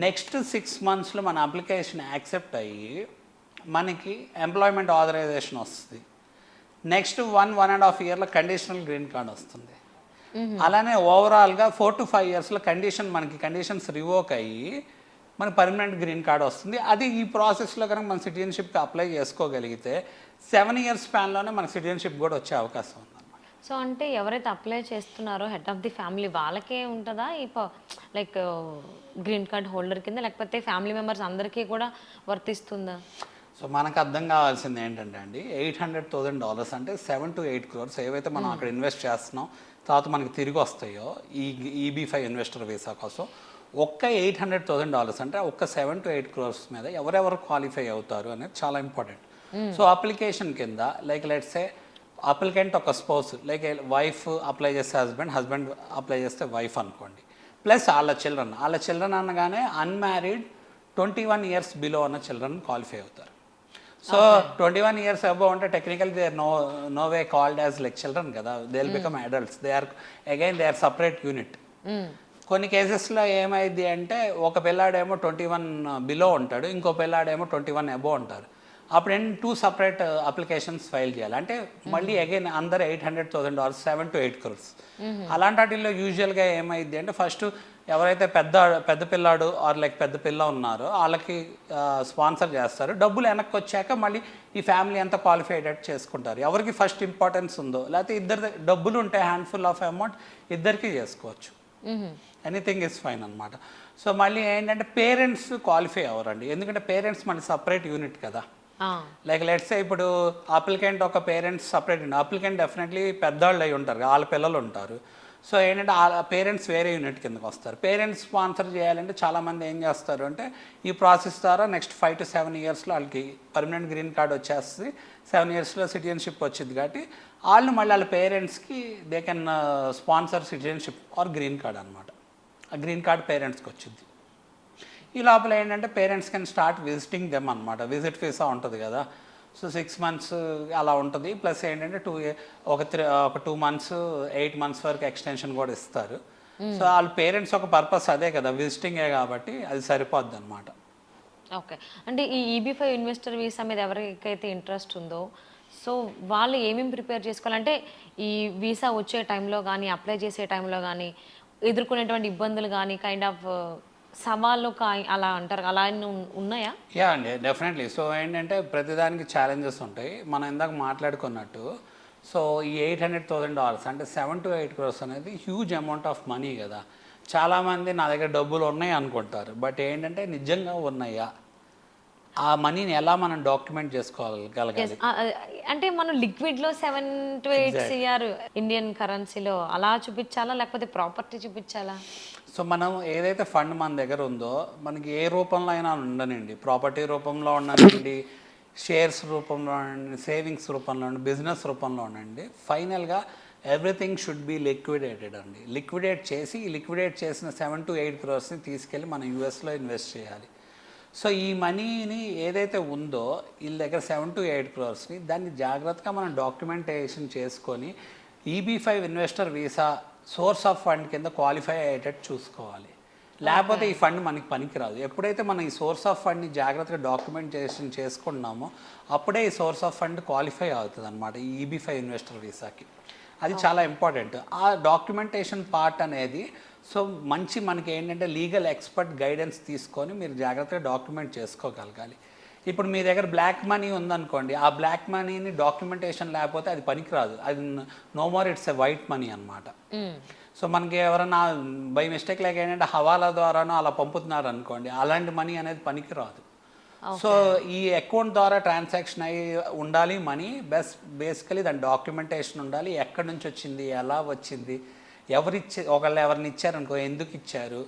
S2: నెక్స్ట్ 6 monthsలో మన అప్లికేషన్ యాక్సెప్ట్ అయ్యి మనకి ఎంప్లాయ్మెంట్ ఆథరైజేషన్ వస్తుంది. నెక్స్ట్ 1.5 yearలో కండిషనల్ గ్రీన్ కార్డ్ వస్తుంది. అలానే ఓవరాల్గా 4 to 5 yearsలో కండిషన్స్ రివోక్ అయ్యి మనకి పర్మనెంట్ గ్రీన్ కార్డ్ వస్తుంది. అది ఈ ప్రాసెస్లో కనుక మన సిటిజన్షిప్కి అప్లై చేసుకోగలిగితే 7 years స్పాన్లోనే మనకి సిటిజన్షిప్ కూడా వచ్చే అవకాశం ఉంది.
S1: సో అంటే ఎవరైతే అప్లై చేస్తున్నారో హెడ్ ఆఫ్ ది ఫ్యామిలీ వాళ్ళకే ఉంటుందా లైక్ గ్రీన్ కార్డ్ హోల్డర్ కింద, లేకపోతే ఫ్యామిలీ మెంబర్స్ అందరికీ కూడా వర్తిస్తుందా?
S2: సో మనకు అర్థం కావాల్సింది ఏంటంటే అండి, $800,000 అంటే 7 to 8 crores ఏవైతే మనం అక్కడ ఇన్వెస్ట్ చేస్తున్నాం తర్వాత మనకి తిరిగి వస్తాయో ఈ EB5 ఇన్వెస్టర్ వీసా కోసం, ఒక్క $800,000 అంటే ఒక్క 7 to 8 crores మీద ఎవరెవరు క్వాలిఫై అవుతారు అనేది చాలా ఇంపార్టెంట్. సో అప్లికేషన్ కింద లైక్ లెట్స్ సే అప్లికెంట్ ఒక స్పౌస్, లైక్ వైఫ్ అప్లై చేస్తే హస్బెండ్ అప్లై చేస్తే వైఫ్ అనుకోండి, ప్లస్ వాళ్ళ చిల్డ్రన్ అనగానే అన్మ్యారీడ్ 21 years బిలో ఉన్న చిల్డ్రన్ క్వాలిఫై అవుతారు. సో 21 years అబౌవ్ అంటే technical they are no way called as like children కదా, they will become adults, they are separate unit. కొన్ని కేసెస్లో ఏమైంది అంటే ఒక పిల్లాడేమో 21 బిలో ఉంటాడు, ఇంకో పిల్లాడేమో 21 అబోవ్ ఉంటారు. అప్పుడు 2 separate అప్లికేషన్స్ ఫైల్ చేయాలి. అంటే మళ్ళీ అగైన్ అందరు $800,000 7 to 8 crores. అలాంటి వాటిల్లో యూజువల్గా ఏమైంది అంటే ఫస్ట్ ఎవరైతే పెద్ద పిల్లాడు ఆర్ లైక్ పెద్ద పిల్ల ఉన్నారో వాళ్ళకి స్పాన్సర్ చేస్తారు. డబ్బులు వెనక్కి వచ్చాక మళ్ళీ ఈ ఫ్యామిలీ అంతా క్వాలిఫైడ్ చేసుకుంటారు. ఎవరికి ఫస్ట్ ఇంపార్టెన్స్ ఉందో, లేకపోతే ఇద్దరు డబ్బులు ఉంటే హ్యాండ్ఫుల్ ఆఫ్ అమౌంట్ ఇద్దరికి చేసుకోవచ్చు. ఎనీథింగ్ ఇస్ ఫైన్ అనమాట. సో మళ్ళీ ఏంటంటే పేరెంట్స్ క్వాలిఫై అవ్వరండి, ఎందుకంటే పేరెంట్స్ మళ్ళీ సపరేట్ యూనిట్ కదా. లైక్ లెట్స్ సే ఇప్పుడు అప్లికెంట్ ఒక పేరెంట్స్ సపరేట్ ఉండి, అప్లికెంట్ డెఫినెట్లీ పెద్దవాళ్ళు అయి ఉంటారు, వాళ్ళ పిల్లలు ఉంటారు. సో ఏంటంటే ఆ పేరెంట్స్ వేరే యూనిట్ కిందకి వస్తారు. పేరెంట్స్ స్పాన్సర్ చేయాలంటే చాలామంది ఏం చేస్తారు అంటే ఈ ప్రాసెస్ ద్వారా నెక్స్ట్ 5 to 7 yearsలో వాళ్ళకి పర్మనెంట్ గ్రీన్ కార్డ్ వచ్చేస్తుంది. 7 yearsలో సిటిజన్షిప్ వచ్చింది కాబట్టి వాళ్ళు మళ్ళీ వాళ్ళ పేరెంట్స్కి they can sponsor citizenship or green card అనమాట. ఆ గ్రీన్ కార్డ్ పేరెంట్స్కి వచ్చింది. ఈ లోపల ఏంటంటే parents can start visiting them అనమాట. విజిట్ వీసా ఉంటుంది కదా, సో 6 months అలా ఉంటుంది. ప్లస్ ఏంటంటే ఒక 2 months 8 months వరకు ఎక్స్టెన్షన్ కూడా ఇస్తారు. సో వాళ్ళ పేరెంట్స్ ఒక పర్పస్ అదే కదా, విజిటింగే కాబట్టి అది సరిపోద్ది అనమాట.
S1: ఓకే. అంటే ఈ EB-5 ఇన్వెస్టర్ వీసా మీద ఎవరికైతే ఇంట్రెస్ట్ ఉందో, సో వాళ్ళు ఏమేమి ప్రిపేర్ చేసుకోవాలంటే, ఈ వీసా వచ్చే టైంలో గానీ, అప్లై చేసే టైంలో గానీ, ఎదుర్కొనేటువంటి ఇబ్బందులు గానీ, కైండ్ ఆఫ్ సవాళ్ళు అలా అంటారు. అలా ఉన్నాయా?
S2: యా అండి, డెఫినెట్లీ. సో ఏంటంటే ప్రతిదానికి ఛాలెంజెస్ ఉంటాయి. మనం ఇందాక మాట్లాడుకున్నట్టు, సో ఈ $800,000 అంటే 7 to 8 crores అనేది హ్యూజ్ అమౌంట్ ఆఫ్ మనీ కదా. చాలామంది నా దగ్గర డబ్బులు ఉన్నాయి అనుకుంటారు, బట్ ఏంటంటే నిజంగా ఉన్నాయా, ఆ మనీని ఎలా మనం డాక్యుమెంట్ చేసుకోగలగాలి.
S1: అంటే మనం లిక్విడ్‌లో 7 to 8 CR ఇండియన్ కరెన్సీలో అలా చూపించాలా? లేకపోతే ప్రాపర్టీ చూపించాలా?
S2: సో మనం ఏదైతే ఫండ్ మన దగ్గర ఉందో, మనకి ఏ రూపంలో అయినా ఉండనండి, ప్రాపర్టీ రూపంలో ఉండనండి, షేర్స్ రూపంలో ఉండండి, సేవింగ్స్ రూపంలో ఉండండి, బిజినెస్ రూపంలో ఉండండి, ఫైనల్గా ఎవ్రీథింగ్ షుడ్ బి లిక్విడేటెడ్ అండి. లిక్విడేట్ చేసిన 7 to 8 crores తీసుకెళ్ళి మనం యూఎస్లో ఇన్వెస్ట్ చేయాలి. సో ఈ మనీని ఏదైతే ఉందో వీళ్ళ దగ్గర 7 to 8 crores దాన్ని జాగ్రత్తగా మనం డాక్యుమెంటేషన్ చేసుకొని EB-5 investor visa source of fund కింద క్వాలిఫై అయ్యేటట్టు చూసుకోవాలి. లేకపోతే ఈ ఫండ్ మనకి పనికిరాదు. ఎప్పుడైతే మనం ఈ సోర్స్ ఆఫ్ ఫండ్ని జాగ్రత్తగా డాక్యుమెంటేషన్ చేసుకున్నామో అప్పుడే ఈ సోర్స్ ఆఫ్ ఫండ్ క్వాలిఫై అవుతుంది అనమాట ఈ EB-5 ఇన్వెస్టర్ వీసాకి. అది చాలా ఇంపార్టెంట్. ఆ డాక్యుమెంటేషన్ పార్ట్ అనేది, సో మనకి ఏంటంటే లీగల్ ఎక్స్పర్ట్ గైడెన్స్ తీసుకొని మీరు జాగ్రత్తగా డాక్యుమెంట్ చేసుకోగలగాలి. ఇప్పుడు మీ దగ్గర బ్లాక్ మనీ ఉందనుకోండి, ఆ బ్లాక్ మనీని డాక్యుమెంటేషన్ లేకపోతే అది పనికిరాదు. అది no more, it's a white money అనమాట. సో మనకి ఎవరైనా బై మిస్టేక్ లేక ఏంటంటే హవాలా ద్వారానో అలా పంపుతున్నారు అనుకోండి, అలాంటి మనీ అనేది పనికిరాదు. సో ఈ అకౌంట్ ద్వారా ట్రాన్సాక్షన్ అయ్యి ఉండాలి మనీ. బేసికలీ దాని డాక్యుమెంటేషన్ ఉండాలి, ఎక్కడి నుంచి వచ్చింది, ఎలా వచ్చింది, ఎవరిని ఇచ్చారనుకో, ఎందుకు ఇచ్చారు,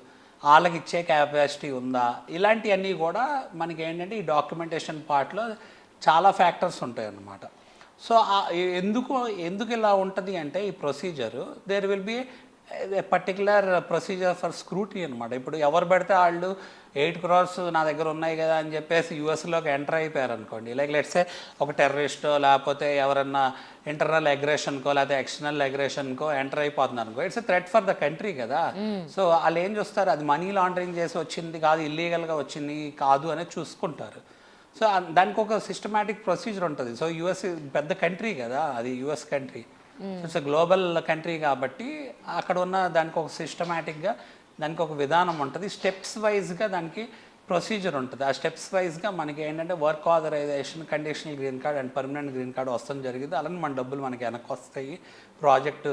S2: వాళ్ళకి ఇచ్చే కెపాసిటీ ఉందా, ఇలాంటివన్నీ కూడా మనకి ఏంటంటే ఈ డాక్యుమెంటేషన్ పార్ట్లో చాలా ఫ్యాక్టర్స్ ఉంటాయి అన్నమాట. సో ఎందుకు ఇలా ఉంటుంది అంటే ఈ procedure, there will be particular procedure for scrutiny అనమాట. ఇప్పుడు ఎవరు పెడితే వాళ్ళు 8 crores నా దగ్గర ఉన్నాయి కదా అని చెప్పేసి యూఎస్లోకి ఎంటర్ అయిపోయారు అనుకోండి, లైక్ లెట్సే ఒక టెర్రరిస్టో లేకపోతే ఎవరన్నా ఇంటర్నల్ అగ్రెషన్కో లేకపోతే ఎక్స్టర్నల్ అగ్రెషన్కో ఎంటర్ అయిపోతున్నారు అనుకో, it's a threat for the country కదా. సో వాళ్ళు ఏం చూస్తారు, అది మనీ లాండరింగ్ చేసి వచ్చింది కాదు, ఇల్లీగల్గా వచ్చింది కాదు అనేది చూసుకుంటారు. సో దానికి ఒక సిస్టమాటిక్ ప్రొసీజర్ ఉంటుంది. సో యుఎస్ పెద్ద కంట్రీ కదా, అది US country, it's global country కాబట్టి అక్కడ ఉన్న దానికి ఒక సిస్టమాటిక్గా దానికి ఒక విధానం ఉంటుంది. స్టెప్స్ వైజ్గా దానికి ప్రొసీజర్ ఉంటుంది. ఆ స్టెప్స్ వైజ్గా మనకి ఏంటంటే work authorisation, conditional green card and permanent green card వస్తాం జరిగింది. అలానే మన డబ్బులు మనకి వెనక్కి వస్తాయి. ప్రాజెక్ట్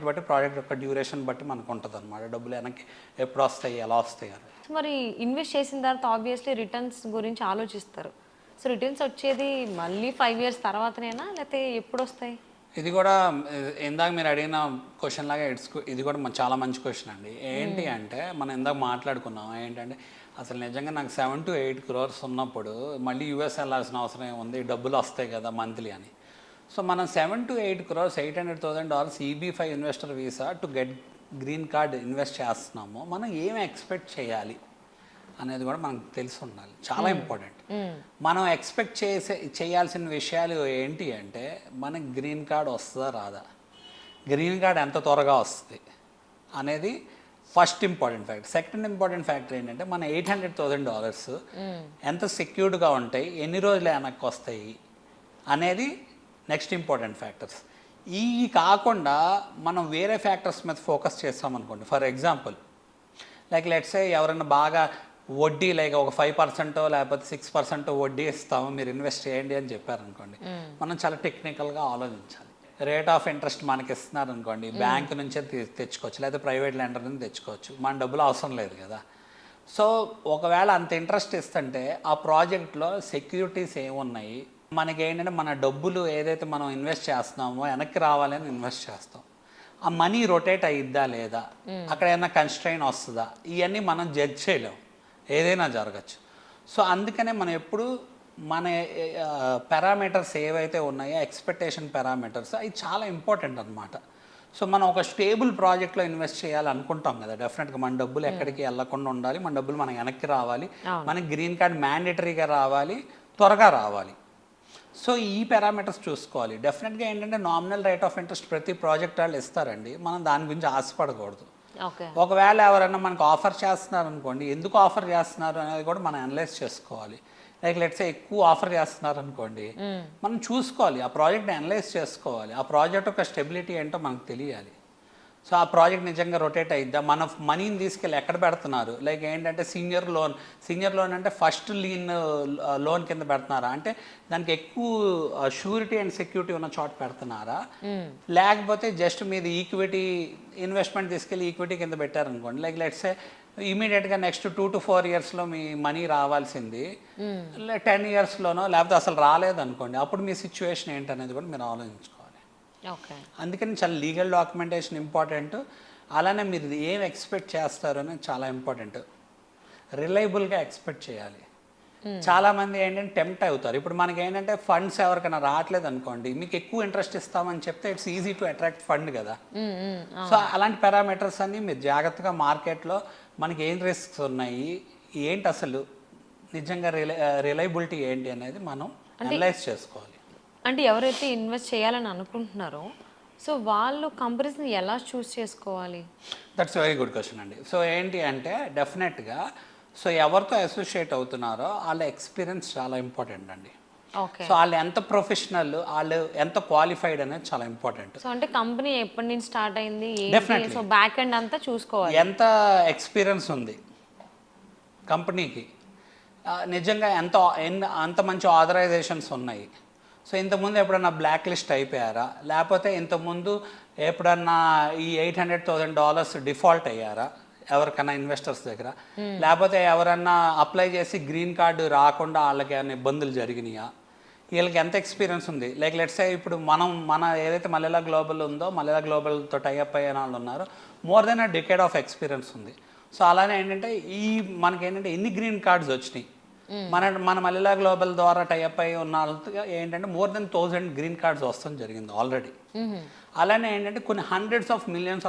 S2: బట్టి ప్రాజెక్ట్ యొక్క డ్యూరేషన్ బట్టి మనకు ఉంటుంది అనమాట. డబ్బులు వెనక్కి ఎప్పుడు వస్తాయి, ఎలా వస్తాయి అని.
S1: మరి ఇన్వెస్ట్ చేసిన తర్వాత ఆబ్వియస్లీ రిటర్న్స్ గురించి ఆలోచిస్తారు. సో రిటర్న్స్ వచ్చేది మళ్ళీ 5 years తర్వాతనేనా, లేకపోతే ఎప్పుడు వస్తాయి?
S2: ఇది కూడా ఇందాక మీరు అడిగిన క్వశ్చన్ లాగా ఇది కూడా చాలా మంచి క్వశ్చన్ అండి. ఏంటి అంటే మనం ఇందాక మాట్లాడుకున్నాం ఏంటంటే అసలు నిజంగా నాకు 7 to 8 crores ఉన్నప్పుడు మళ్ళీ యూఎస్ వెళ్ళాల్సిన అవసరం ఉంది, డబ్బులు వస్తాయి కదా మంత్లీ అని. సో మనం 7 to 8 crores $800,000 EB-5 investor visa to get green card invest చేస్తున్నాము. మనం ఏమి ఎక్స్పెక్ట్ చేయాలి అనేది కూడా మనకు తెలిసి ఉండాలి, చాలా ఇంపార్టెంట్. మనం ఎక్స్పెక్ట్ చేయాల్సిన విషయాలు ఏంటి అంటే మనకి గ్రీన్ కార్డ్ వస్తుందా రాదా, గ్రీన్ కార్డ్ ఎంత త్వరగా వస్తుంది అనేది first important factor. Second important factor ఏంటంటే మన $800,000 ఎంత సెక్యూర్డ్గా ఉంటాయి, ఎన్ని రోజులు వెనక్కి వస్తాయి అనేది నెక్స్ట్ ఇంపార్టెంట్ ఫ్యాక్టర్స్. ఈ కాకుండా మనం వేరే ఫ్యాక్టర్స్ మీద ఫోకస్ చేస్తామనుకోండి, ఫర్ ఎగ్జాంపుల్ లైక్ లెట్సే ఎవరైనా బాగా వడ్డీ లైక్ ఒక 5% లేకపోతే 6% వడ్డీ ఇస్తాము మీరు ఇన్వెస్ట్ చేయండి అని చెప్పారనుకోండి, మనం చాలా టెక్నికల్గా ఆలోచించాలి. రేట్ ఆఫ్ ఇంట్రెస్ట్ మనకి ఇస్తున్నారు అనుకోండి, బ్యాంక్ నుంచే తెచ్చుకోవచ్చు లేకపోతే ప్రైవేట్ లెండర్ నుంచి తెచ్చుకోవచ్చు, మన డబ్బులు అవసరం లేదు కదా. సో ఒకవేళ అంత ఇంట్రెస్ట్ ఇస్తుంటే ఆ ప్రాజెక్ట్లో సెక్యూరిటీస్ ఏమున్నాయి, మనకి ఏంటంటే మన డబ్బులు ఏదైతే మనం ఇన్వెస్ట్ చేస్తున్నామో వెనక్కి రావాలని ఇన్వెస్ట్ చేస్తాం, ఆ మనీ రొటేట్ అయ్యిద్దా లేదా, అక్కడ ఏమైనా కన్స్ట్రైన్ వస్తుందా, ఇవన్నీ మనం జడ్జ్ చేయలేం, ఏదైనా జరగచ్చు. సో అందుకనే మనం ఎప్పుడు మన పారామీటర్స్ ఏవైతే ఉన్నాయో ఎక్స్పెక్టేషన్ పారామీటర్స్ అవి చాలా ఇంపార్టెంట్ అనమాట. సో మనం ఒక స్టేబుల్ ప్రాజెక్ట్లో ఇన్వెస్ట్ చేయాలి అనుకుంటాం కదా, డెఫినెట్గా మన డబ్బులు ఎక్కడికి వెళ్ళకుండా ఉండాలి, మన డబ్బులు మనకి వెనక్కి రావాలి, మనకి గ్రీన్ కార్డ్ మ్యాండేటరీగా రావాలి, త్వరగా రావాలి. సో ఈ పారామీటర్స్ చూసుకోవాలి. డెఫినెట్గా ఏంటంటే నామినల్ రేట్ ఆఫ్ ఇంట్రెస్ట్ ప్రతి ప్రాజెక్ట్ వాళ్ళు ఇస్తారండి, మనం దాని గురించి ఆశపడకూడదు.
S1: ఓకే.
S2: ఒకవేళ ఎవరైనా మనకు ఆఫర్ చేస్తున్నారు అనుకోండి, ఎందుకు ఆఫర్ చేస్తున్నారు అనేది కూడా మనం అనలైజ్ చేసుకోవాలి. లైక్ లెట్స్ ఎక్కువ ఆఫర్ చేస్తున్నారు అనుకోండి, మనం చూసుకోవాలి, ఆ ప్రాజెక్ట్ని అనలైజ్ చేసుకోవాలి, ఆ ప్రాజెక్ట్ యొక్క స్టెబిలిటీ ఏంటో మనకు తెలియాలి. సో ఆ ప్రాజెక్ట్ నిజంగా రొటేట్ అయిద్దా, మన మనీని తీసుకెళ్ళి ఎక్కడ పెడుతున్నారు, లైక్ ఏంటంటే సీనియర్ లోన్ అంటే ఫస్ట్ లోన్ కింద పెడుతున్నారా, అంటే దానికి ఎక్కువ షూరిటీ అండ్ సెక్యూరిటీ ఉన్న చోట పెడుతున్నారా, లేకపోతే జస్ట్ మీది ఈక్విటీ ఇన్వెస్ట్మెంట్ తీసుకెళ్ళి ఈక్విటీ కింద పెట్టారనుకోండి, లైక్ లెట్సే ఇమీడియట్గా నెక్స్ట్ 2 to 4 yearsలో మీ మనీ రావాల్సింది 10 yearsలోనో లేకపోతే అసలు రాలేదనుకోండి, అప్పుడు మీ సిచ్యువేషన్ ఏంటనేది కూడా మీరు ఆలోచించుకోవాలి.
S1: ఓకే.
S2: అందుకని చాలా లీగల్ డాక్యుమెంటేషన్ ఇంపార్టెంట్, అలానే మీరు ఏం ఎక్స్పెక్ట్ చేస్తారు అనేది చాలా ఇంపార్టెంట్. రిలయబుల్గా ఎక్స్పెక్ట్ చేయాలి. చాలామంది ఏంటంటే టెంప్ట్ అవుతారు. ఇప్పుడు మనకి ఏంటంటే ఫండ్స్ ఎవరికైనా రావట్లేదు అనుకోండి, మీకు ఎక్కువ ఇంట్రెస్ట్ ఇస్తామని చెప్తే it's easy to attract fund కదా. సో అలాంటి పారామీటర్స్ అన్ని మీరు జాగ్రత్తగా మార్కెట్లో మనకి ఏం రిస్క్స్ ఉన్నాయి, ఏంటి అసలు నిజంగా రిలయబిలిటీ ఏంటి అనేది మనం అనలైజ్ చేసుకోవాలి.
S1: అంటే ఎవరైతే ఇన్వెస్ట్ చేయాలని అనుకుంటున్నారో సో వాళ్ళు కంపెనీస్ని ఎలా చూస్ చేసుకోవాలి?
S2: దట్స్ వెరీ గుడ్ క్వశ్చన్ అండి. సో ఏంటి అంటే డెఫినెట్గా సో ఎవరితో అసోసియేట్ అవుతున్నారో వాళ్ళ ఎక్స్పీరియన్స్ చాలా ఇంపార్టెంట్ అండి.
S1: ఓకే.
S2: సో వాళ్ళు ఎంత ప్రొఫెషనల్, వాళ్ళు ఎంత క్వాలిఫైడ్ అనేది చాలా ఇంపార్టెంట్.
S1: సో అంటే కంపెనీ ఎప్పటి నుంచి స్టార్ట్ అయింది,
S2: Definitely.
S1: సో బ్యాక్ ఎండ్ అంతా చూసుకోవాలి.
S2: ఎంత ఎక్స్పీరియన్స్ ఉంది కంపెనీకి, నిజంగా అంత మంచి ఆథరైజేషన్స్ ఉన్నాయి. సో ఇంతకుముందు ఎప్పుడన్నా బ్లాక్ లిస్ట్ అయిపోయారా, లేకపోతే ఇంతకుముందు ఎప్పుడన్నా ఈ $800,000 డిఫాల్ట్ అయ్యారా ఎవరికైనా ఇన్వెస్టర్స్ దగ్గర, లేకపోతే ఎవరన్నా అప్లై చేసి గ్రీన్ కార్డు రాకుండా వాళ్ళకి ఏమైనా ఇబ్బందులు జరిగినాయా, వీళ్ళకి ఎంత ఎక్స్పీరియన్స్ ఉంది. లైక్ లెట్స్ సే ఇప్పుడు మన ఏదైతే మల్లెలా గ్లోబల్ ఉందో, మల్లెలా గ్లోబల్తో టైఅప్ అయిన వాళ్ళు ఉన్నారో more than a decade of experience ఉంది. సో అలానే ఏంటంటే మనకేంటంటే ఎన్ని గ్రీన్ కార్డ్స్ వచ్చినాయి, మన మల్లెలా గ్లోబల్ ద్వారా టైఅప్ అయి ఉన్న వాళ్ళతో ఏంటంటే మోర్ దెన్ 1000 గ్రీన్ కార్డ్స్ వస్తాం జరిగింది ఆల్రెడీ. అలానే ఏంటంటే కొన్ని $100s of millions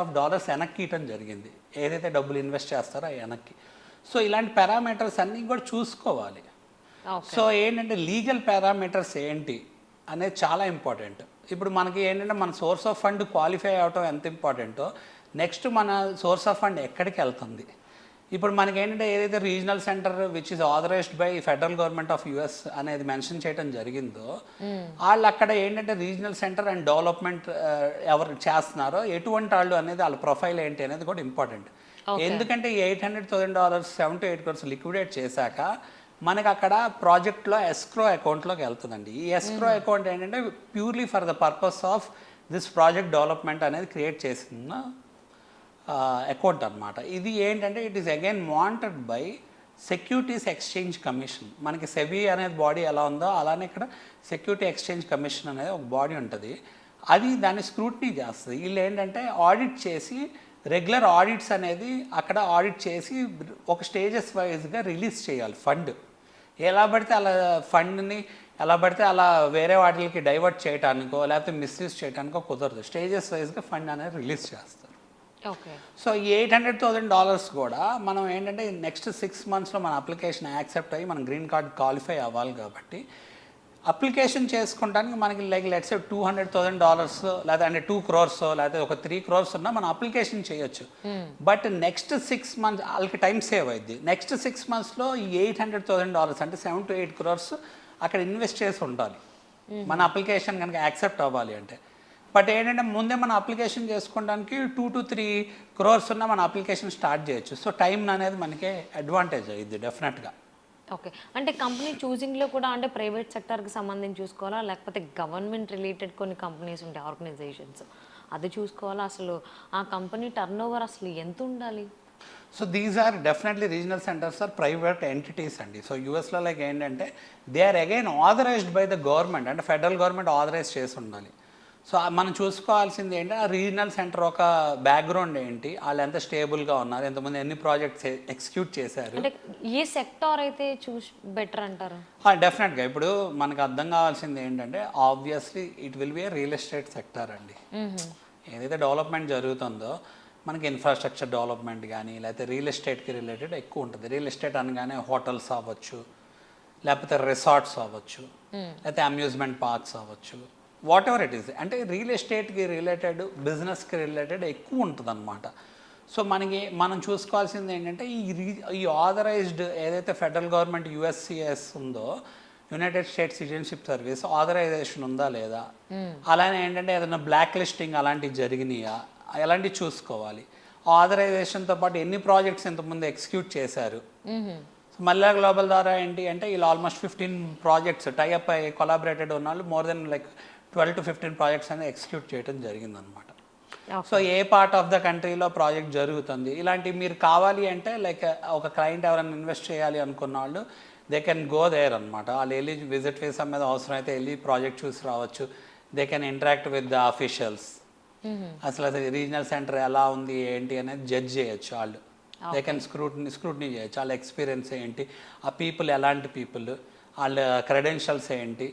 S2: వెనక్కి ఇవ్వడం జరిగింది, ఏదైతే డబ్బులు ఇన్వెస్ట్ చేస్తారో ఆ వెనక్కి. సో ఇలాంటి పారామీటర్స్ అన్నీ కూడా చూసుకోవాలి. సో ఏంటంటే లీగల్ పారామీటర్స్ ఏంటి అనేది చాలా ఇంపార్టెంట్. ఇప్పుడు మనకి ఏంటంటే మన సోర్స్ ఆఫ్ ఫండ్ క్వాలిఫై అవటం ఎంత ఇంపార్టెంటో, నెక్స్ట్ మన సోర్స్ ఆఫ్ ఫండ్ ఎక్కడికి వెళ్తుంది. ఇప్పుడు మనకి ఏంటంటే ఏదైతే regional centre which is authorised by federal government of US అనేది మెన్షన్ చేయడం జరిగిందో, వాళ్ళు అక్కడ ఏంటంటే రీజనల్ సెంటర్ అండ్ డెవలప్మెంట్ ఎవరు చేస్తున్నారో ఎటువంటి వాళ్ళు అనేది వాళ్ళ ప్రొఫైల్ ఏంటి అనేది కూడా ఇంపార్టెంట్. ఎందుకంటే ఈ $800,000 7 to 8 crores లిక్విడేట్ చేశాక మనకి అక్కడ ప్రాజెక్ట్లో ఎస్క్రో అకౌంట్లోకి వెళ్తుందండి. ఈ ఎస్క్రో అకౌంట్ ఏంటంటే purely for the purpose of this project development అనేది క్రియేట్ చేసిన అకౌంట్ అనమాట. ఇది ఏంటంటే it is again monitored by securities exchange commission. మనకి సెబీ అనేది బాడీ ఎలా ఉందో అలానే ఇక్కడ సెక్యూరిటీ ఎక్స్చేంజ్ కమిషన్ అనేది ఒక బాడీ ఉంటుంది, అది దాన్ని స్క్రూటినీ చేస్తుంది. వీళ్ళు ఏంటంటే ఆడిట్ చేసి రెగ్యులర్ ఆడిట్స్ అనేది అక్కడ ఆడిట్ చేసి ఒక స్టేజెస్ వైజ్గా రిలీజ్ చేయాలి. ఫండ్ ఎలా పడితే అలా ఫండ్ని ఎలా పడితే అలా వేరే వాటికి డైవర్ట్ చేయడానికో లేకపోతే మిస్యూజ్ చేయడానికో కుదరదు. స్టేజెస్ వైజ్గా ఫండ్ అనేది రిలీజ్ చేస్తారు.
S1: ఓకే.
S2: సో ఈ $800,000 కూడా మనం ఏంటంటే నెక్స్ట్ 6 monthsలో మన అప్లికేషన్ యాక్సెప్ట్ అయ్యి మనం గ్రీన్ కార్డ్ క్వాలిఫై అవ్వాలి కాబట్టి అప్లికేషన్ చేసుకోవడానికి మనకి లైక్ లెట్స్ $200,000 లేదా అంటే 2 crores లేదా ఒక 3 crores ఉన్నా మనం అప్లికేషన్ చేయొచ్చు. బట్ నెక్స్ట్ 6 months వాళ్ళకి టైం సేవ్ అయింది. నెక్స్ట్ 6 monthsలో ఈ $800,000 అంటే 7 to 8 crores అక్కడ ఇన్వెస్ట్ చేసి ఉండాలి మన అప్లికేషన్ కనుక యాక్సెప్ట్ అవ్వాలి అంటే. బట్ ఏంటంటే ముందే మన అప్లికేషన్ చేసుకోవడానికి 2 to 3 crores ఉన్న మన అప్లికేషన్ స్టార్ట్ చేయొచ్చు. సో టైం అనేది మనకే అడ్వాంటేజ్ అయ్యింది డెఫినెట్గా.
S1: ఓకే. అంటే కంపెనీ చూసింగ్లో కూడా అంటే ప్రైవేట్ సెక్టర్కి సంబంధించి చూసుకోవాలా, లేకపోతే గవర్నమెంట్ రిలేటెడ్ కొన్ని కంపెనీస్ ఉంటాయి ఆర్గనైజేషన్స్, అది చూసుకోవాలా, అసలు ఆ కంపెనీ టర్న్ ఓవర్ అసలు ఎంత ఉండాలి?
S2: So these are definitely regional centres or private entities అండి. సో యూఎస్లో లైక్ ఏంటంటే they are again authorised by the government, అంటే ఫెడరల్ గవర్నమెంట్ ఆథరైజ్ చేసి ఉండాలి. సో మనం చూసుకోవాల్సింది ఏంటంటే ఆ రీజనల్ సెంటర్ ఒక బ్యాక్గ్రౌండ్ ఏంటి, వాళ్ళు ఎంత స్టేబుల్గా ఉన్నారు, ఎంతమంది ఎన్ని ప్రాజెక్ట్స్ ఎగ్జిక్యూట్ చేశారు.
S1: అంటే ఏ సెక్టార్ అయితే చూసి బెటర్ అంటారు?
S2: డెఫినెట్గా ఇప్పుడు మనకు అర్థం కావాల్సింది ఏంటంటే obviously it will be A real estate sector అండి. ఏదైతే డెవలప్మెంట్ జరుగుతుందో మనకి ఇన్ఫ్రాస్ట్రక్చర్ డెవలప్మెంట్ కానీ లేకపోతే రియల్ ఎస్టేట్కి రిలేటెడ్ ఎక్కువ ఉంటుంది. రియల్ ఎస్టేట్ అనగానే హోటల్స్ అవ్వచ్చు, లేకపోతే రిసార్ట్స్ అవ్వచ్చు, లేకపోతే అమ్యూజ్మెంట్ పార్క్స్ అవ్వచ్చు, వాట్ ఎవర్ ఇట్ ఈస్. అంటే రియల్ ఎస్టేట్కి రిలేటెడ్, బిజినెస్కి రిలేటెడ్ ఎక్కువ ఉంటుంది అనమాట. సో మనం చూసుకోవాల్సింది ఏంటంటే ఈ ఆథరైజ్డ్ ఏదైతే ఫెడరల్ గవర్నమెంట్ యుఎస్సిఎస్ ఉందో, United States citizenship service authorisation ఉందా లేదా, అలానే ఏంటంటే ఏదైనా బ్లాక్ లిస్టింగ్ అలాంటివి జరిగినాయా, అలాంటివి చూసుకోవాలి. ఆథరైజేషన్తో పాటు ఎన్ని ప్రాజెక్ట్స్ ఇంతకుముందు ఎగ్జిక్యూట్ చేశారు. మళ్ళా గ్లోబల్ ద్వారా ఏంటి అంటే ఇలా ఆల్మోస్ట్ 15 ప్రాజెక్ట్స్ టైఅప్ అయ్యి కొలాబరేటెడ్ ఉన్న వాళ్ళు more than like 12 to 15 projects అనేది ఎగ్జిక్యూట్ చేయడం జరిగిందనమాట. So A part of the కంట్రీలో ప్రాజెక్ట్ జరుగుతుంది, ఇలాంటివి మీరు కావాలి అంటే లైక్ ఒక క్లయింట్ ఎవరైనా ఇన్వెస్ట్ చేయాలి అనుకున్న వాళ్ళు దే కెన్ గో దేర్ అనమాట. వాళ్ళు వెళ్ళి విజిట్ వీసా మీద అవసరం అయితే వెళ్ళి ప్రాజెక్ట్ చూసి రావచ్చు. They can interact with the officials. అసలు రీజనల్ సెంటర్ ఎలా ఉంది ఏంటి అనేది జడ్జ్ చేయొచ్చు వాళ్ళు. దే కెన్ స్క్రూటినీ చేయొచ్చు. వాళ్ళ ఎక్స్పీరియన్స్ ఏంటి, ఆ పీపుల్ ఎలాంటి పీపుల్, వాళ్ళ క్రెడెన్షియల్స్ ఏంటి.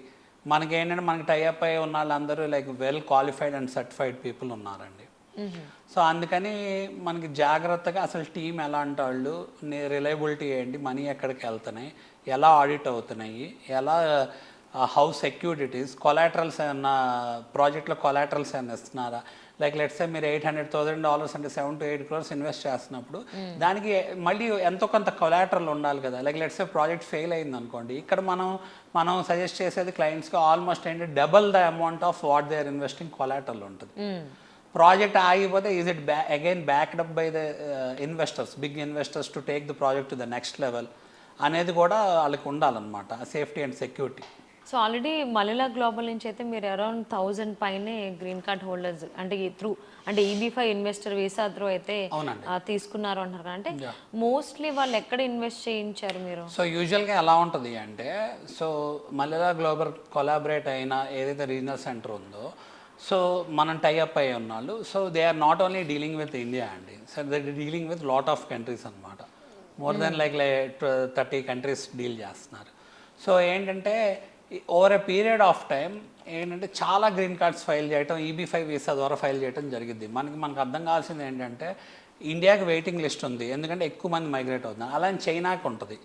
S2: మనకేంటంటే మనకి టైఅప్ అయ్యి ఉన్న వాళ్ళందరూ like well qualified and certified people ఉన్నారండి. సో అందుకని మనకి జాగ్రత్తగా అసలు టీం ఎలాంటి వాళ్ళు, రిలయబిలిటీ ఏంటి, మనీ ఎక్కడికి వెళ్తున్నాయి, ఎలా ఆడిట్ అవుతున్నాయి, ఎలా how secured it is, collaterals ఏమన్నా ప్రాజెక్ట్లో కొలాటరల్స్ ఏమైనా ఇస్తున్నారా. లైక్ లెట్స్ మీరు $800,000 అంటే 7 to 8 crores ఇన్వెస్ట్ చేస్తున్నప్పుడు దానికి మళ్ళీ ఎంతో కొంత కొలాటరల్ ఉండాలి కదా. లైక్ లెట్స్ ప్రాజెక్ట్ ఫెయిల్ అయింది అనుకోండి, ఇక్కడ మనం సజెస్ట్ చేసేది క్లయింట్స్కి ఆల్మోస్ట్ ఏంటి double the amount of what they are investing collateral ఉంటుంది. ప్రాజెక్ట్ ఆగిపోతే is it again backed up by the investors, big investors to take the project to the next level అనేది కూడా వాళ్ళకి ఉండాలన్నమాట, safety and security.
S1: So already మలిలా global నుంచి అయితే మీరు అరౌండ్ 1000 పైనే గ్రీన్ కార్డ్ హోల్డర్స్ అంటే అంటే EB5 ఇన్వెస్టర్ వీసా త్రూ అయితే తీసుకున్నారు అంటారు కదా. అంటే మోస్ట్లీ వాళ్ళు ఎక్కడ ఇన్వెస్ట్ చేయించారు మీరు?
S2: సో యూజువల్గా ఎలా ఉంటుంది అంటే, సో మలిలా గ్లోబల్ కొలాబరేట్ అయిన ఏదైతే రీజనల్ సెంటర్ ఉందో, సో మనం టైఅప్ అయ్యి ఉన్నాళ్ళు. So they are not only dealing with India అండి, so they dealing with lot of countries అనమాట. More than like 30 countries deal చేస్తున్నారు. సో ఏంటంటే over a period of time ఏంటంటే చాలా గ్రీన్ కార్డ్స్ ఫైల్ చేయటం, EB5 వీసా ద్వారా file చేయడం జరిగింది. మనకు అర్థం కావాల్సింది ఏంటంటే ఇండియాకి వెయిటింగ్ లిస్ట్ ఉంది, ఎందుకంటే ఎక్కువ మంది మైగ్రేట్ అవుతున్నారు. అలానే చైనాకి ఉంటుంది.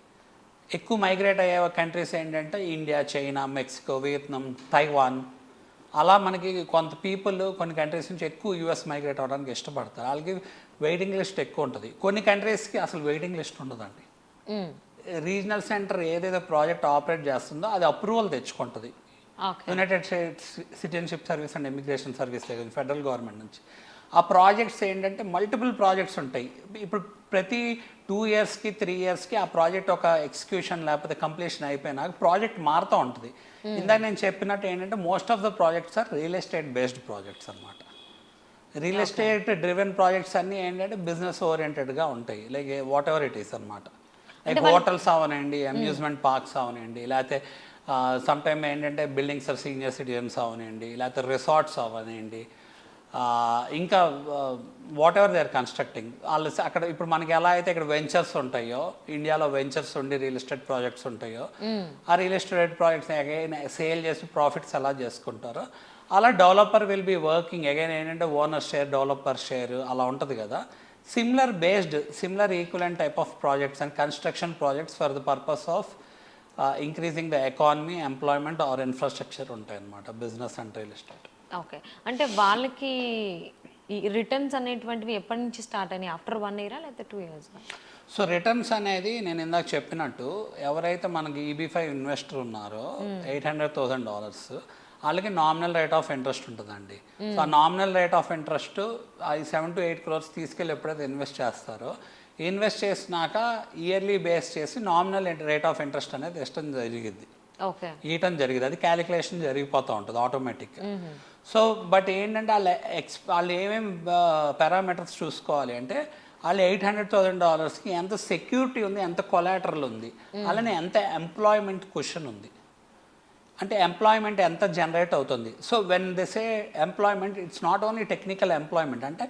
S2: ఎక్కువ మైగ్రేట్ అయ్యే కంట్రీస్ ఏంటంటే India, China, Mexico, Vietnam, Taiwan. అలా మనకి కొంత పీపుల్ కొన్ని కంట్రీస్ నుంచి ఎక్కువ US మైగ్రేట్ అవ్వడానికి ఇష్టపడతారు. వాళ్ళకి వెయిటింగ్ లిస్ట్ ఎక్కువ ఉంటుంది. కొన్ని కంట్రీస్కి అసలు వెయిటింగ్ లిస్ట్ ఉండదండి. రీజనల్ సెంటర్ ఏదైతే ప్రాజెక్ట్ ఆపరేట్ చేస్తుందో అది అప్రూవల్ తెచ్చుకుంటుంది United States citizenship service and immigration service దగ్గర ఫెడరల్ గవర్నమెంట్ నుంచి. ఆ ప్రాజెక్ట్స్ ఏంటంటే మల్టిపుల్ ప్రాజెక్ట్స్ ఉంటాయి. ఇప్పుడు ప్రతి 2 yearsకి 3 yearsకి ఆ ప్రాజెక్ట్ ఒక ఎగ్జిక్యూషన్ లేకపోతే కంప్లీషన్ అయిపోయినాక ప్రాజెక్ట్ మారుతూ ఉంటుంది. ఇందాక నేను చెప్పినట్టు ఏంటంటే most of the projects are real estate based projects అనమాట. రియల్ ఎస్టేట్ డ్రివెన్ ప్రాజెక్ట్స్ అన్నీ ఏంటంటే బిజినెస్ ఓరియంటెడ్గా ఉంటాయి. Like whatever it is అనమాట. లైక్ హోటల్స్ అవనండి, అమ్యూజ్మెంట్ పార్క్స్ అవనండి, లేకపోతే సమ్ టైమ్ ఏంటంటే బిల్డింగ్స్ ఆర్ సీనియర్ సిటిజన్స్ అవనండి, లేకపోతే రిసార్ట్స్ అవనండి, ఇంకా whatever they are constructing. వాళ్ళు అక్కడ ఇప్పుడు మనకి ఎలా అయితే ఇక్కడ వెంచర్స్ ఉంటాయో, ఇండియాలో వెంచర్స్ ఉండి రియల్ ఎస్టేట్ ప్రాజెక్ట్స్ ఉంటాయో, ఆ real estate projects again sale చేసి ప్రాఫిట్స్ ఎలా చేసుకుంటారో అలా developer will be working again ఏంటంటే ఓనర్ షేర్, డెవలపర్ షేర్ అలా ఉంటుంది కదా. Similar equivalent type of projects and construction projects for the purpose of increasing the economy, employment or infrastructure ఉంటాయి అన్నమాట, business and real estate.
S1: Okay, అంటే వాళ్ళకి ఈ returns అనేటువంటివి ఎప్పటి నుంచి స్టార్ట్ అయినాయి? ఆఫ్టర్ 1 year లేకపోతే 2 years?
S2: సో రిటర్న్స్ అనేది నేను ఇందాక చెప్పినట్టు ఎవరైతే మనకి EB5 ఇన్వెస్టర్ ఉన్నారో $800,000 వాళ్ళకి నామినల్ రేట్ ఆఫ్ ఇంట్రెస్ట్ ఉంటుందండి. సో ఆ నామినల్ రేట్ ఆఫ్ ఇంట్రెస్ట్ అది 7 to 8 crores తీసుకెళ్ళి ఎప్పుడైతే ఇన్వెస్ట్ చేస్తారో, ఇన్వెస్ట్ చేసినాక ఇయర్లీ బేస్ చేసి నామినల్ రేట్ ఆఫ్ ఇంట్రెస్ట్ అనేది ఇష్టం జరిగింది, ఇయటం జరిగింది. అది క్యాలిక్యులేషన్ జరిగిపోతూ ఉంటుంది ఆటోమేటిక్గా. సో బట్ ఏంటంటే వాళ్ళు ఏమేమి పారామీటర్స్ చూసుకోవాలి అంటే వాళ్ళు $800,000కి ఎంత సెక్యూరిటీ ఉంది, ఎంత కొలాటరల్ ఉంది, అలానే ఎంత ఎంప్లాయ్మెంట్ క్వశ్చన్ ఉంది, అంటే ఎంప్లాయ్మెంట్ ఎంత జనరేట్ అవుతుంది. So when they say employment, it's not only technical employment, అంటే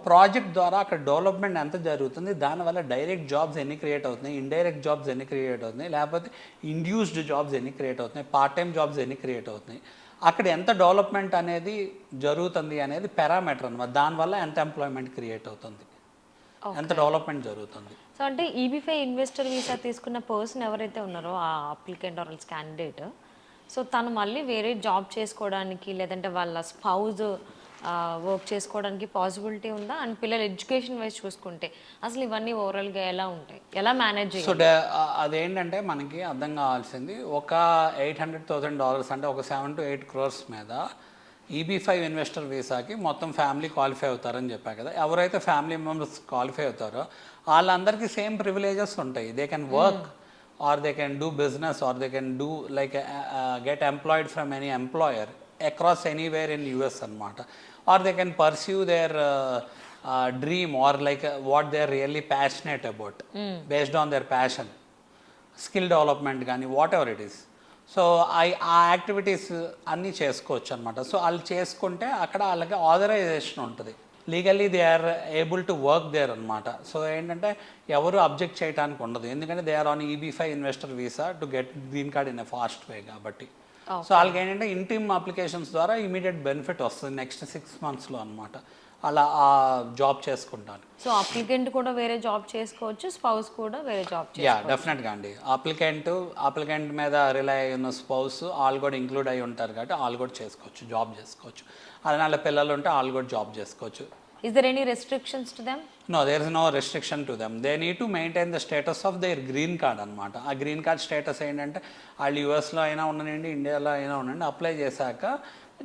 S2: ప్రాజెక్ట్ ద్వారా అక్కడ డెవలప్మెంట్ ఎంత జరుగుతుంది, దానివల్ల డైరెక్ట్ జాబ్స్ ఎన్ని క్రియేట్ అవుతున్నాయి, ఇండైరెక్ట్ జాబ్స్ ఎన్ని క్రియేట్ అవుతున్నాయి, లేకపోతే ఇండ్యూస్డ్ జాబ్స్ ఎన్ని క్రియేట్ అవుతున్నాయి, పార్ట్ టైం జాబ్స్ ఎన్ని క్రియేట్ అవుతున్నాయి, అక్కడ ఎంత డెవలప్మెంట్ అనేది జరుగుతుంది అనేది పారామీటర్ అనమాట. దానివల్ల ఎంత ఎంప్లాయ్మెంట్ క్రియేట్ అవుతుంది, ఎంత డెవలప్మెంట్ జరుగుతుంది.
S1: సో అంటే ఈబీ5 ఇన్వెస్టర్ వీసా తీసుకున్న పర్సన్ ఎవరైతే ఉన్నారో ఆ అప్లికెంట్ ఆర్ క్యాండిడేట్, సో తను మళ్ళీ వేరే జాబ్ చేసుకోవడానికి లేదంటే వాళ్ళ స్పౌజ్ వర్క్ చేసుకోవడానికి పాసిబిలిటీ ఉందా? అండ్ పిల్లల ఎడ్యుకేషన్ వైజ్ చూసుకుంటే అసలు ఇవన్నీ ఓవరాల్గా ఎలా ఉంటాయి, ఎలా మేనేజ్
S2: సో
S1: చేయాలి?
S2: అదేంటంటే మనకి అర్థం కావాల్సింది ఒక $800,000 అంటే ఒక 7 to 8 crores మీద ఈబీ5 ఇన్వెస్టర్ వీసాకి మొత్తం ఫ్యామిలీ క్వాలిఫై అవుతారని చెప్పా కదా. ఎవరైతే ఫ్యామిలీ మెంబర్స్ క్వాలిఫై అవుతారో వాళ్ళందరికీ సేమ్ ప్రివిలేజెస్ ఉంటాయి. They can work or they can do business or they can do like get employed from any employer across anywhere in US అనమాట. Or they can pursue their dream or like what they are really passionate about based on their passion, skill development కానీ what ever it is. So ఆ activities అన్నీ చేసుకోవచ్చు అనమాట. So వాళ్ళు చేసుకుంటే అక్కడ వాళ్ళకి ఆథరైజేషన్ ఉంటుంది, legally they are able to work there అనమాట. సో ఏంటంటే ఎవరు అబ్జెక్ట్ చేయడానికి ఉండదు, ఎందుకంటే they are on EB5 investor visa to get green card in a fast way కాబట్టి. సో వాళ్ళకి ఏంటంటే ఇంటిమ్ అప్లికేషన్స్ ద్వారా ఇమీడియట్ బెనిఫిట్ వస్తుంది నెక్స్ట్ 6 monthsలో అనమాట. అలా ఆ జాబ్ చేసుకుంటాను.
S1: సో అప్లికెంట్ కూడా వేరే జాబ్ చేసుకోవచ్చు, స్పౌస్ కూడా వేరే జాబ్
S2: యా డెఫినెట్గా అండి. అప్లికెంట్ మీద రిలై అయిన స్పౌస్ వాళ్ళు కూడా ఇంక్లూడ్ అయి ఉంటారు కాబట్టి వాళ్ళు కూడా చేసుకోవచ్చు, జాబ్ చేసుకోవచ్చు. అలా వాళ్ళ పిల్లలు ఉంటే వాళ్ళు కూడా జాబ్ చేసుకోవచ్చు.
S1: Is there any restrictions to them?
S2: No, there is no restriction to them. They need to maintain the status of their green card అనమాట. ఆ గ్రీన్ కార్డ్ స్టేటస్ ఏంటంటే వాళ్ళు యూఎస్లో అయినా ఉండనండి, ఇండియాలో అయినా ఉండండి, అప్లై చేశాక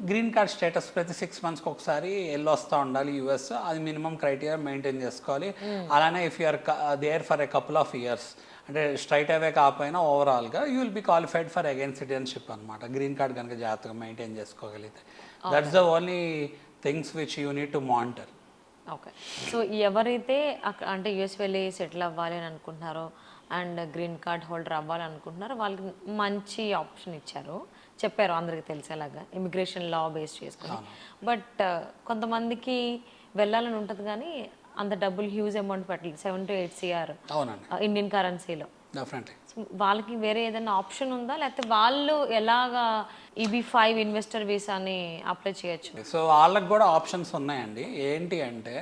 S2: గ్రీన్ కార్డ్ స్టేటస్ ప్రతి 6 monthsకి ఒకసారి వెళ్ళొస్తూ ఉండాలి యూఎస్. అది మినిమం క్రైటీరియా మెయింటైన్ చేసుకోవాలి. అలానే if you're there for a couple of years అంటే స్ట్రైట్ అవే కాకపోయినా ఓవరాల్గా you will be qualified for again citizenship అనమాట. గ్రీన్ కార్డ్ కనుక జాగ్రత్తగా మెయింటైన్ చేసుకోగలిగితే that's the only things which you need to monitor.
S1: Okay. So ఎవరైతే అంటే US వెళ్ళి సెటిల్ అవ్వాలి అని అనుకుంటున్నారో అండ్ గ్రీన్ కార్డ్ హోల్డర్ అవ్వాలి అనుకుంటున్నారో వాళ్ళకి మంచి ఆప్షన్ ఇచ్చారు, చెప్పారు అందరికీ తెలిసేలాగా ఇమిగ్రేషన్ లా బేస్ చేసుకుని. బట్ కొంతమందికి వెళ్ళాలని ఉంటుంది కానీ అంత డబ్బులు హ్యూజ్ అమౌంట్ పెట్టాలి, 7 to 8 CR ఇండియన్ కరెన్సీలో. వాళ్ళకి వేరే ఏదైనా ఆప్షన్ ఉందా, లేకపోతే వాళ్ళు ఎలాగా ఈబీ5 ఇన్వెస్టర్ వీసాని అప్లై చేయొచ్చు?
S2: సో వాళ్ళకి కూడా ఆప్షన్స్ ఉన్నాయండి. ఏంటి అంటే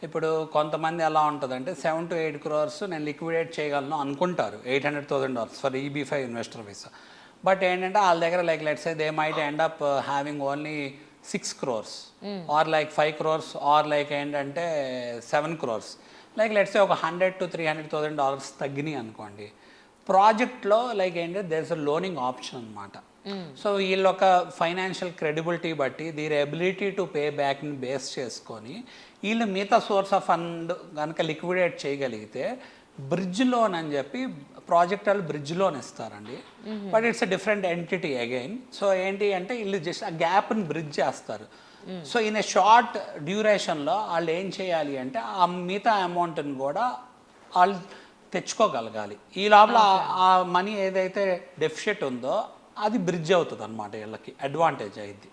S2: ఇప్పుడు కొంతమంది ఎలా ఉంటుందంటే 7 to 8 crores నేను లిక్విడేట్ చేయగలను అనుకుంటారు, $800,000 for EB five investor visa. But ఏంటంటే వాళ్ళ దగ్గర like let's say they might end up having only 6 crores or like 5 crores or like ఏంటంటే 7 crores. లైక్ లెట్స్ సే ఒక $100,000 to $300,000 తగ్గినాయి అనుకోండి, ప్రాజెక్ట్లో లైక్ ఏంటంటే there is a loaning option అనమాట. సో వీళ్ళు ఒక ఫైనాన్షియల్ క్రెడిబిలిటీ బట్టి దీని ఎబిలిటీ టు పే బ్యాక్ని బేస్ చేసుకొని వీళ్ళు మిగతా సోర్స్ ఆఫ్ ఫండ్ కనుక లిక్విడేట్ చేయగలిగితే బ్రిడ్జ్ లోన్ అని చెప్పి ప్రాజెక్ట్ వాళ్ళు బ్రిడ్జ్ లోన్ ఇస్తారండి. But it's a different entity again. So ఏంటి అంటే వీళ్ళు జస్ట్ ఆ గ్యాప్ని బ్రిడ్జ్ చేస్తారు. సో ఇన్ ఏ షార్ట్ డ్యూరేషన్లో వాళ్ళు ఏం చేయాలి అంటే ఆ మిగతా అమౌంట్ని కూడా వాళ్ళు తెచ్చుకోగలగాలి. ఈ లోపల ఆ మనీ ఏదైతే డెఫిషిట్ ఉందో అది బ్రిడ్జ్ అవుతుంది అనమాట, వీళ్ళకి అడ్వాంటేజ్ అయింది.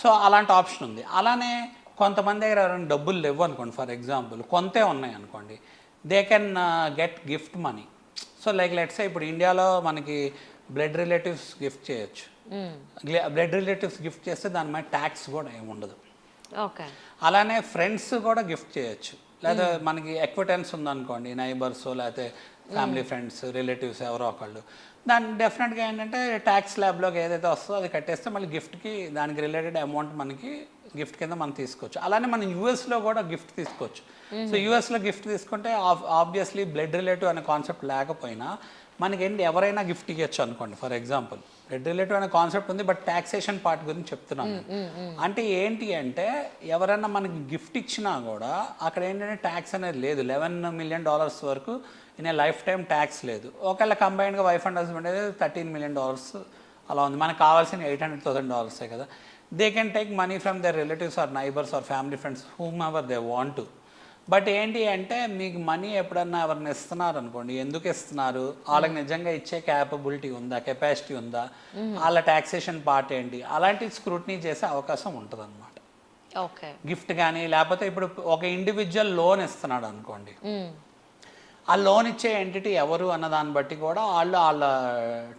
S2: సో అలాంటి ఆప్షన్ ఉంది. అలానే కొంతమంది దగ్గర ఎవరైనా డబ్బులు లేవు అనుకోండి, ఫర్ ఎగ్జాంపుల్ కొంతే ఉన్నాయి అనుకోండి, they can get gift money. So like let's ఇప్పుడు ఇండియాలో మనకి బ్లడ్ రిలేటివ్స్ గిఫ్ట్ చేయొచ్చు. బ్లడ్ రిలేటివ్స్ గిఫ్ట్ చేస్తే దాని మీద ట్యాక్స్ కూడా ఏమి ఉండదు.
S1: ఓకే.
S2: అలానే ఫ్రెండ్స్ కూడా గిఫ్ట్ చేయొచ్చు. లేదా మనకి ఎక్విటెన్స్ ఉందనుకోండి, నైబర్స్ లేకపోతే ఫ్యామిలీ ఫ్రెండ్స్ రిలేటివ్స్ ఎవరో ఒకళ్ళు, దాన్ని డెఫినెట్గా ఏంటంటే ట్యాక్స్ స్లాబ్లోకి ఏదైతే వస్తుందో అది కట్టేస్తే మళ్ళీ గిఫ్ట్కి దానికి రిలేటెడ్ అమౌంట్ మనకి గిఫ్ట్ కింద మనం తీసుకోవచ్చు. అలానే మనం యూఎస్లో కూడా గిఫ్ట్ తీసుకోవచ్చు. సో యూఎస్లో గిఫ్ట్ తీసుకుంటే ఆబ్వియస్లీ బ్లడ్ రిలేటివ్ అనే కాన్సెప్ట్ లేకపోయినా మనకి ఏంటి ఎవరైనా గిఫ్ట్ ఇవ్వచ్చు అనుకోండి. ఫర్ ఎగ్జాంపుల్ బ్లడ్ రిలేటివ్ అనే కాన్సెప్ట్ ఉంది, బట్ టాక్సేషన్ పార్ట్ గురించి చెప్తున్నాను. అంటే ఏంటి అంటే ఎవరైనా మనకి గిఫ్ట్ ఇచ్చినా కూడా అక్కడ ఏంటంటే ట్యాక్స్ అనేది లేదు. $11 million వరకు in a life time tax లేదు. ఒకవేళ కంబైన్డ్గా వైఫ్ అండ్ హస్బెండ్ అయితే $13 million అలా ఉంది. మనకు కావాల్సిన $800,000 కదా. They can take money from their relatives or neighbours or family friends whomever they want to. But ఏంటి అంటే మీకు మనీ ఎప్పుడన్నా ఎవరిని ఇస్తున్నారు అనుకోండి, ఎందుకు ఇస్తున్నారు, వాళ్ళకి నిజంగా ఇచ్చే క్యాపబిలిటీ ఉందా, కెపాసిటీ ఉందా, వాళ్ళ ట్యాక్సేషన్ పార్ట్ ఏంటి, అలాంటి స్క్రూటినీ చేసే అవకాశం ఉంటుంది అనమాట.
S1: ఓకే.
S2: గిఫ్ట్ కానీ లేకపోతే ఇప్పుడు ఒక ఇండివిజువల్ లోన్ ఇస్తున్నాడు అనుకోండి, ఆ లోన్ ఇచ్చే ఎంటిటీ ఎవరు అన్న దాన్ని బట్టి కూడా వాళ్ళ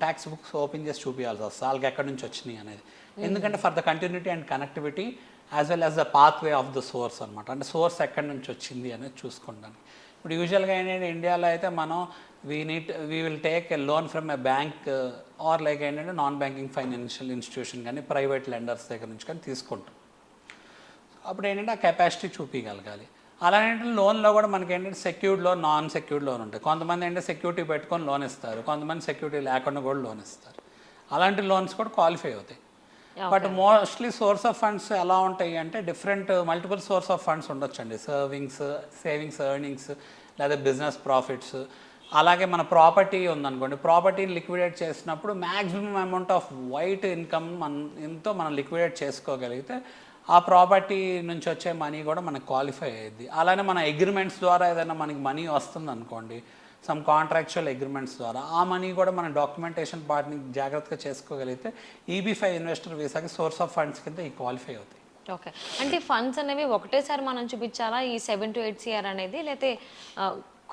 S2: ట్యాక్స్ బుక్స్ ఓపెన్ చేసి చూపించాల్సి వస్తుంది వాళ్ళకి ఎక్కడి నుంచి వచ్చినాయి అనేది. ఎందుకంటే for the continuity and connectivity as well as the path way of the source అనమాట. అంటే సోర్స్ ఎక్కడి నుంచి వచ్చింది అనేది చూసుకోవడానికి. ఇప్పుడు యూజువల్గా ఏంటంటే ఇండియాలో అయితే మనం we will take a loan from a bank or like ఏంటంటే నాన్ బ్యాంకింగ్ ఫైనాన్షియల్ ఇన్స్టిట్యూషన్ కానీ ప్రైవేట్ లెండర్స్ దగ్గర నుంచి కానీ తీసుకుంటాం. అప్పుడు ఏంటంటే ఆ కెపాసిటీ చూపించగలగాలి. అలానే లోన్లో కూడా మనకి ఏంటంటే secured loan, non secured loan ఉంటాయి. కొంతమంది ఏంటంటే సెక్యూరిటీ పెట్టుకొని లోన్ ఇస్తారు, కొంతమంది సెక్యూరిటీ లేకుండా కూడా లోన్ ఇస్తారు. అలాంటి లోన్స్ కూడా క్వాలిఫై అవుతాయి. But mostly source of funds ఎలా ఉంటాయి అంటే మల్టిపుల్ సోర్స్ ఆఫ్ ఫండ్స్ ఉండొచ్చండి. సేవింగ్స్, ఎర్నింగ్స్, లేదా బిజినెస్ ప్రాఫిట్స్. అలాగే మన ప్రాపర్టీ ఉందనుకోండి, ప్రాపర్టీని లిక్విడేట్ చేసినప్పుడు maximum amount off white income మనం లిక్విడేట్ చేసుకోగలిగితే ఆ ప్రాపర్టీ నుంచి వచ్చే మనీ కూడా మనకు క్వాలిఫై అయ్యింది. అలానే మన అగ్రిమెంట్స్ ద్వారా ఏదైనా మనకి మనీ వస్తుంది అనుకోండి, సమ్ కాంట్రాక్చువల్ అగ్రిమెంట్స్ ద్వారా ఆ మనీ కూడా మన డాక్యుమెంటేషన్ పార్ట్ని జాగ్రత్తగా చేసుకోగలిగితే EB-5 ఇన్వెస్టర్ వీసాకి సోర్స్ ఆఫ్ ఫండ్స్ కింద ఈ క్వాలిఫై అవుతాయి.
S1: ఓకే. అంటే ఫండ్స్ అనేవి ఒకటేసారి మనం చూపించాలా ఈ 7 to 8 CR అనేది, లేకపోతే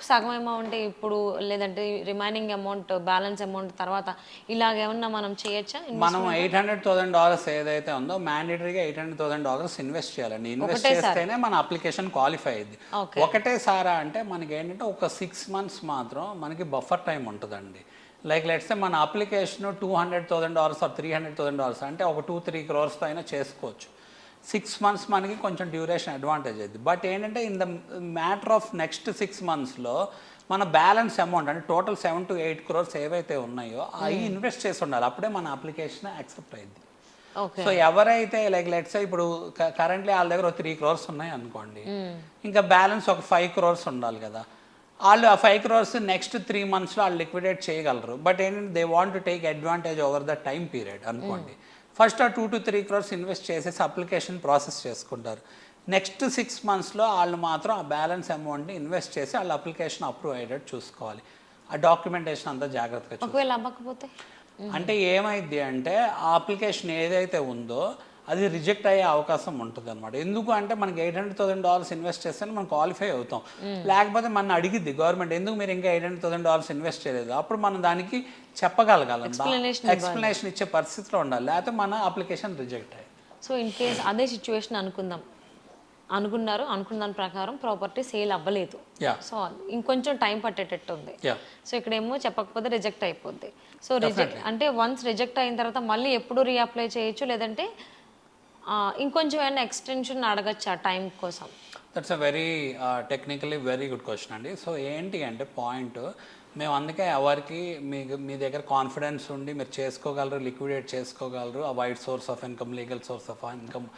S1: సగం అమౌంట్ ఇప్పుడు, లేదంటే రిమైనింగ్ అమౌంట్ బ్యాలెన్స్ అమౌంట్ తర్వాత ఇలాగేమన్నా మనం చేయొచ్చా?
S2: మనం $800,000 ఏదైతే ఉందో మ్యాండేటరీగా $800,000 ఇన్వెస్ట్ చేయాలండి. ఇన్వెస్ట్ చేస్తేనే మన అప్లికేషన్ క్వాలిఫై అయింది. ఒకటేసారా అంటే మనకి ఏంటంటే ఒక 6 months మాత్రం మనకి బఫర్ టైం ఉంటుందండి. లైక్ లెట్స్ మన అప్లికేషన్ $200,000 ఆర్ $300,000 అంటే ఒక 2-3 crores అయినా చేసుకోవచ్చు. 6 months మనకి కొంచెం డ్యూరేషన్ అడ్వాంటేజ్ అయింది. బట్ ఏంటంటే in the matter of next 6 monthsలో మన బ్యాలెన్స్ అమౌంట్ అంటే టోటల్ 7 to 8 crores ఏవైతే ఉన్నాయో అవి ఇన్వెస్ట్ చేసి ఉండాలి. అప్పుడే మన అప్లికేషన్ యాక్సెప్ట్ అయింది. సో ఎవరైతే లైక్ లెట్స్ ఇప్పుడు కరెంట్లీ వాళ్ళ దగ్గర 3 crores ఉన్నాయి అనుకోండి, ఇంకా బ్యాలెన్స్ ఒక 5 crores ఉండాలి కదా. వాళ్ళు ఆ 5 crores నెక్స్ట్ 3 monthsలో వాళ్ళు లిక్విడేట్ చేయగలరు. బట్ ఏంటంటే they want to take advantage over the time period అనుకోండి. ఫస్ట్ ఆ 2 to 3 crores ఇన్వెస్ట్ చేసేసి అప్లికేషన్ ప్రాసెస్ చేసుకుంటారు. నెక్స్ట్ 6 monthsలో వాళ్ళు మాత్రం ఆ బ్యాలెన్స్ అమౌంట్ని ఇన్వెస్ట్ చేసి వాళ్ళ అప్లికేషన్ అప్రూవ్ అయ్యేటట్టు చూసుకోవాలి. ఆ డాక్యుమెంటేషన్ అంతా జాగ్రత్తగా
S1: ఒకవేళ అవ్వకపోతే
S2: అంటే ఏమైంది అంటే ఆ అప్లికేషన్ ఏదైతే ఉందో అది రిజెక్ట్ అయ్యే అవకాశం ఉంటుంది అనమాట. ఎందుకు అంటే మనకి $800,000 ఇన్వెస్ట్ చేస్తే మనం క్వాలిఫై అవుతాం. లేకపోతే మన అడిగిద్ది గవర్నమెంట్, ఎందుకు మీరు ఇంకా $800,000 ఇన్వెస్ట్ చేయలేదు, అప్పుడు మనం దానికి చెప్పగలగాలి, ఎక్స్ప్లెనేషన్ ఇచ్చే పరిస్థితిలో ఉండాలి, లేకపోతే మన అప్లికేషన్ రిజెక్ట్ అయ్యి.
S1: సో ఇన్ కేస్ అదే సిచ్యువేషన్ అనుకున్న దాని ప్రకారం ప్రాపర్టీ సేల్ అవ్వలేదు, సో ఇంకొంచెం టైం పట్టేటట్టు ఉంది. సో ఇక్కడేమో చెప్పకపోతే రిజెక్ట్ అయిపోద్ది. సో రిజెక్ట్ అంటే వన్స్ రిజెక్ట్ అయిన తర్వాత మళ్ళీ ఎప్పుడు రీఅప్లై చేయొచ్చు, లేదంటే ఇంకొంచెం ఏమైనా ఎక్స్టెన్షన్ అడగచ్చా టైం కోసం?
S2: That's a very technically very good question అండి. సో ఏంటి అంటే పాయింట్, మేము అందుకే ఎవరికి మీ దగ్గర కాన్ఫిడెన్స్ ఉండి మీరు చేసుకోగలరు, లిక్విడేట్ చేసుకోగలరు, ఆ white source of income, legal source of income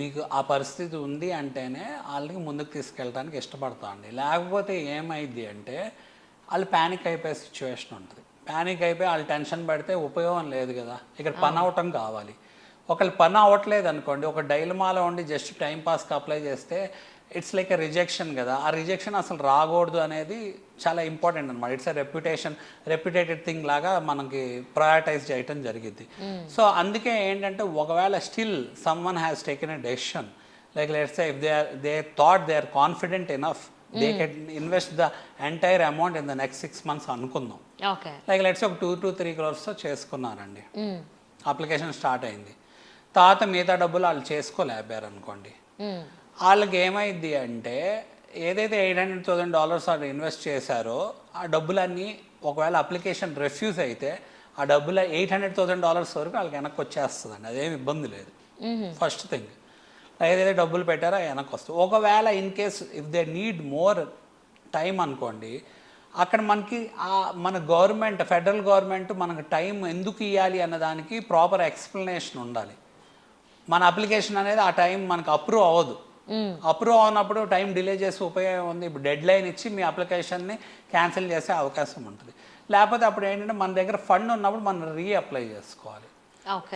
S2: మీకు ఆ పరిస్థితి ఉంది అంటేనే వాళ్ళకి ముందుకు తీసుకెళ్ళడానికి ఇష్టపడతాం అండి. లేకపోతే ఏమైంది అంటే వాళ్ళు ప్యానిక్ అయిపోయే సిచ్యువేషన్ ఉంటుంది. ప్యానిక్ అయిపోయి వాళ్ళు టెన్షన్ పడితే ఉపయోగం లేదు కదా. ఇక్కడ పని అవటం కావాలి. ఒకళ్ళు పని అవ్వట్లేదు అనుకోండి, ఒక డైలమాలో ఉండి జస్ట్ టైంపాస్కి అప్లై చేస్తే ఇట్స్ లైక్ ఎ రిజెక్షన్ కదా. ఆ రిజెక్షన్ అసలు రాకూడదు అనేది చాలా ఇంపార్టెంట్ అనమాట. ఇట్స్ ఎ రెప్యుటేటెడ్ థింగ్ లాగా మనకి ప్రయారిటైజ్ చేయటం జరిగింది. సో అందుకే ఏంటంటే ఒకవేళ still someone has taken a decision, like let's say if they thought they are confident enough, they can invest the entire amount in the next 6 months అనుకుందాం. Like let's ఒక 2 to 3 crores చేసుకున్నారండి, application start అయింది. తర్వాత మిగతా డబ్బులు వాళ్ళు చేసుకోలేపారు అనుకోండి, వాళ్ళకి ఏమైంది అంటే ఏదైతే $800,000 వాళ్ళు ఇన్వెస్ట్ చేశారో ఆ డబ్బులన్నీ ఒకవేళ అప్లికేషన్ రిఫ్యూజ్ అయితే ఆ డబ్బులు $800,000 వరకు వాళ్ళకి వెనక్కి వచ్చేస్తుందండి. అదేమి ఇబ్బంది లేదు. ఫస్ట్ థింగ్, ఏదైతే డబ్బులు పెట్టారో వెనక్కి వస్తుంది. ఒకవేళ in case if they need more time అనుకోండి, అక్కడ మనకి మన గవర్నమెంట్, ఫెడరల్ గవర్నమెంట్ మనకు టైం ఎందుకు ఇవ్వాలి అన్నదానికి ప్రాపర్ ఎక్స్ప్లెనేషన్ ఉండాలి. మన అప్లికేషన్ అనేది ఆ టైం మనకు అప్రూవ్ అవ్వదు. అప్రూవ్ అవునప్పుడు టైం డిలే చేసి ఉపయోగం ఉంది. ఇప్పుడు డెడ్ లైన్ ఇచ్చి మీ అప్లికేషన్ని క్యాన్సిల్ చేసే అవకాశం ఉంటుంది. లేకపోతే అప్పుడు ఏంటంటే మన దగ్గర ఫండ్ ఉన్నప్పుడు మనం రీఅప్లై చేసుకోవాలి.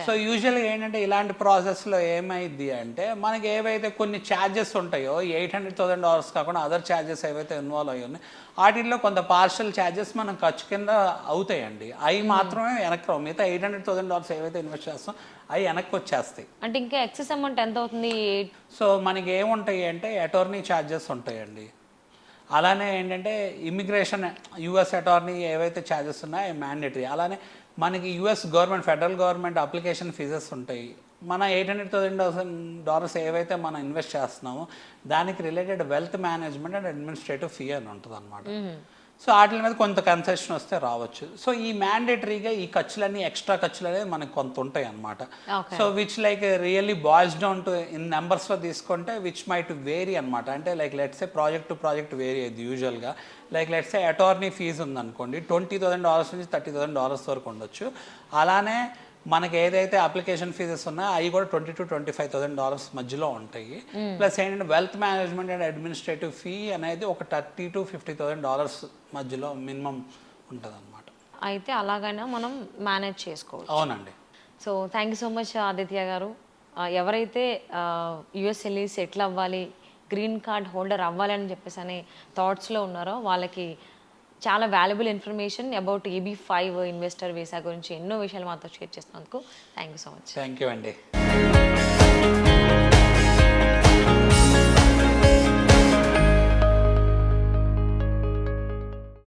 S2: సో యూజువల్గా ఏంటంటే ఇలాంటి ప్రాసెస్లో ఏమైంది అంటే మనకి ఏవైతే కొన్ని ఛార్జెస్ ఉంటాయో $800,000 కాకుండా అదర్ ఛార్జెస్ ఏవైతే ఇన్వాల్వ్ అయ్యి ఉన్నాయి వాటిల్లో కొంత పార్షల్ ఛార్జెస్ మనం ఖర్చు కింద అవుతాయండి. అవి మాత్రమే వెనక్కి రావు. మిగతా $800,000 ఏవైతే ఇన్వెస్ట్ చేస్తాం అవి వెనక్కి వచ్చేస్తాయి.
S1: అంటే ఇంకా ఎక్సెస్ అమౌంట్ ఎంత అవుతుంది?
S2: సో మనకి ఏముంటాయి అంటే అటార్నీ ఛార్జెస్ ఉంటాయండి. అలానే ఏంటంటే ఇమిగ్రేషన్, యుఎస్ అటార్నీ ఏవైతే ఛార్జెస్ ఉన్నాయో మ్యాండేటరీ. అలానే మనకి US government, federal government application fees ఉంటాయి. మన $800,000 ఏవైతే మనం ఇన్వెస్ట్ చేస్తున్నామో దానికి related wealth management and administrative fee అని ఉంటుంది అనమాట. సో వాటి మీద కొంత కన్సెషన్ వస్తే రావచ్చు. సో ఈ మ్యాండేటరీగా ఈ ఖర్చులన్నీ ఎక్స్ట్రా ఖర్చులు అనేది మనకు కొంత ఉంటాయి అనమాట. So which like really boils down to in నెంబర్స్లో తీసుకుంటే విచ్ మైట్ వేరీ అనమాట. అంటే like let's a project to project vary అయ్యింది యూజువల్గా. Like let's a attorney fee ఉందనుకోండి, $20,000 నుంచి $30,000 వరకు ఉండొచ్చు. అలానే మనకి ఏదైతే అప్లికేషన్ ఫీజెస్ ఉన్నాయో అవి కూడా $20,000 to $25,000 మధ్యలో ఉంటాయి. ప్లస్ ఏంటంటే wealth management and administrative fee అనేది ఒక $30,000 to $50,000 మధ్యలో మినిమం ఉంటుంది అనమాట.
S1: అయితే అలాగైనా మనం మేనేజ్ చేసుకోవచ్చు.
S2: అవునండి.
S1: So thank you so much Aditya గారు. ఎవరైతే యుఎస్ వెళ్ళి సెటిల్ అవ్వాలి, గ్రీన్ కార్డ్ హోల్డర్ అవ్వాలని చెప్పేసి అనే థాట్స్లో ఉన్నారో వాళ్ళకి చాలా valuable information about EB-5 investor visa గురించి ఎన్నో విషయాలు మాతో షేర్ చేసినందుకు thank you so much.
S2: Thank you అండి.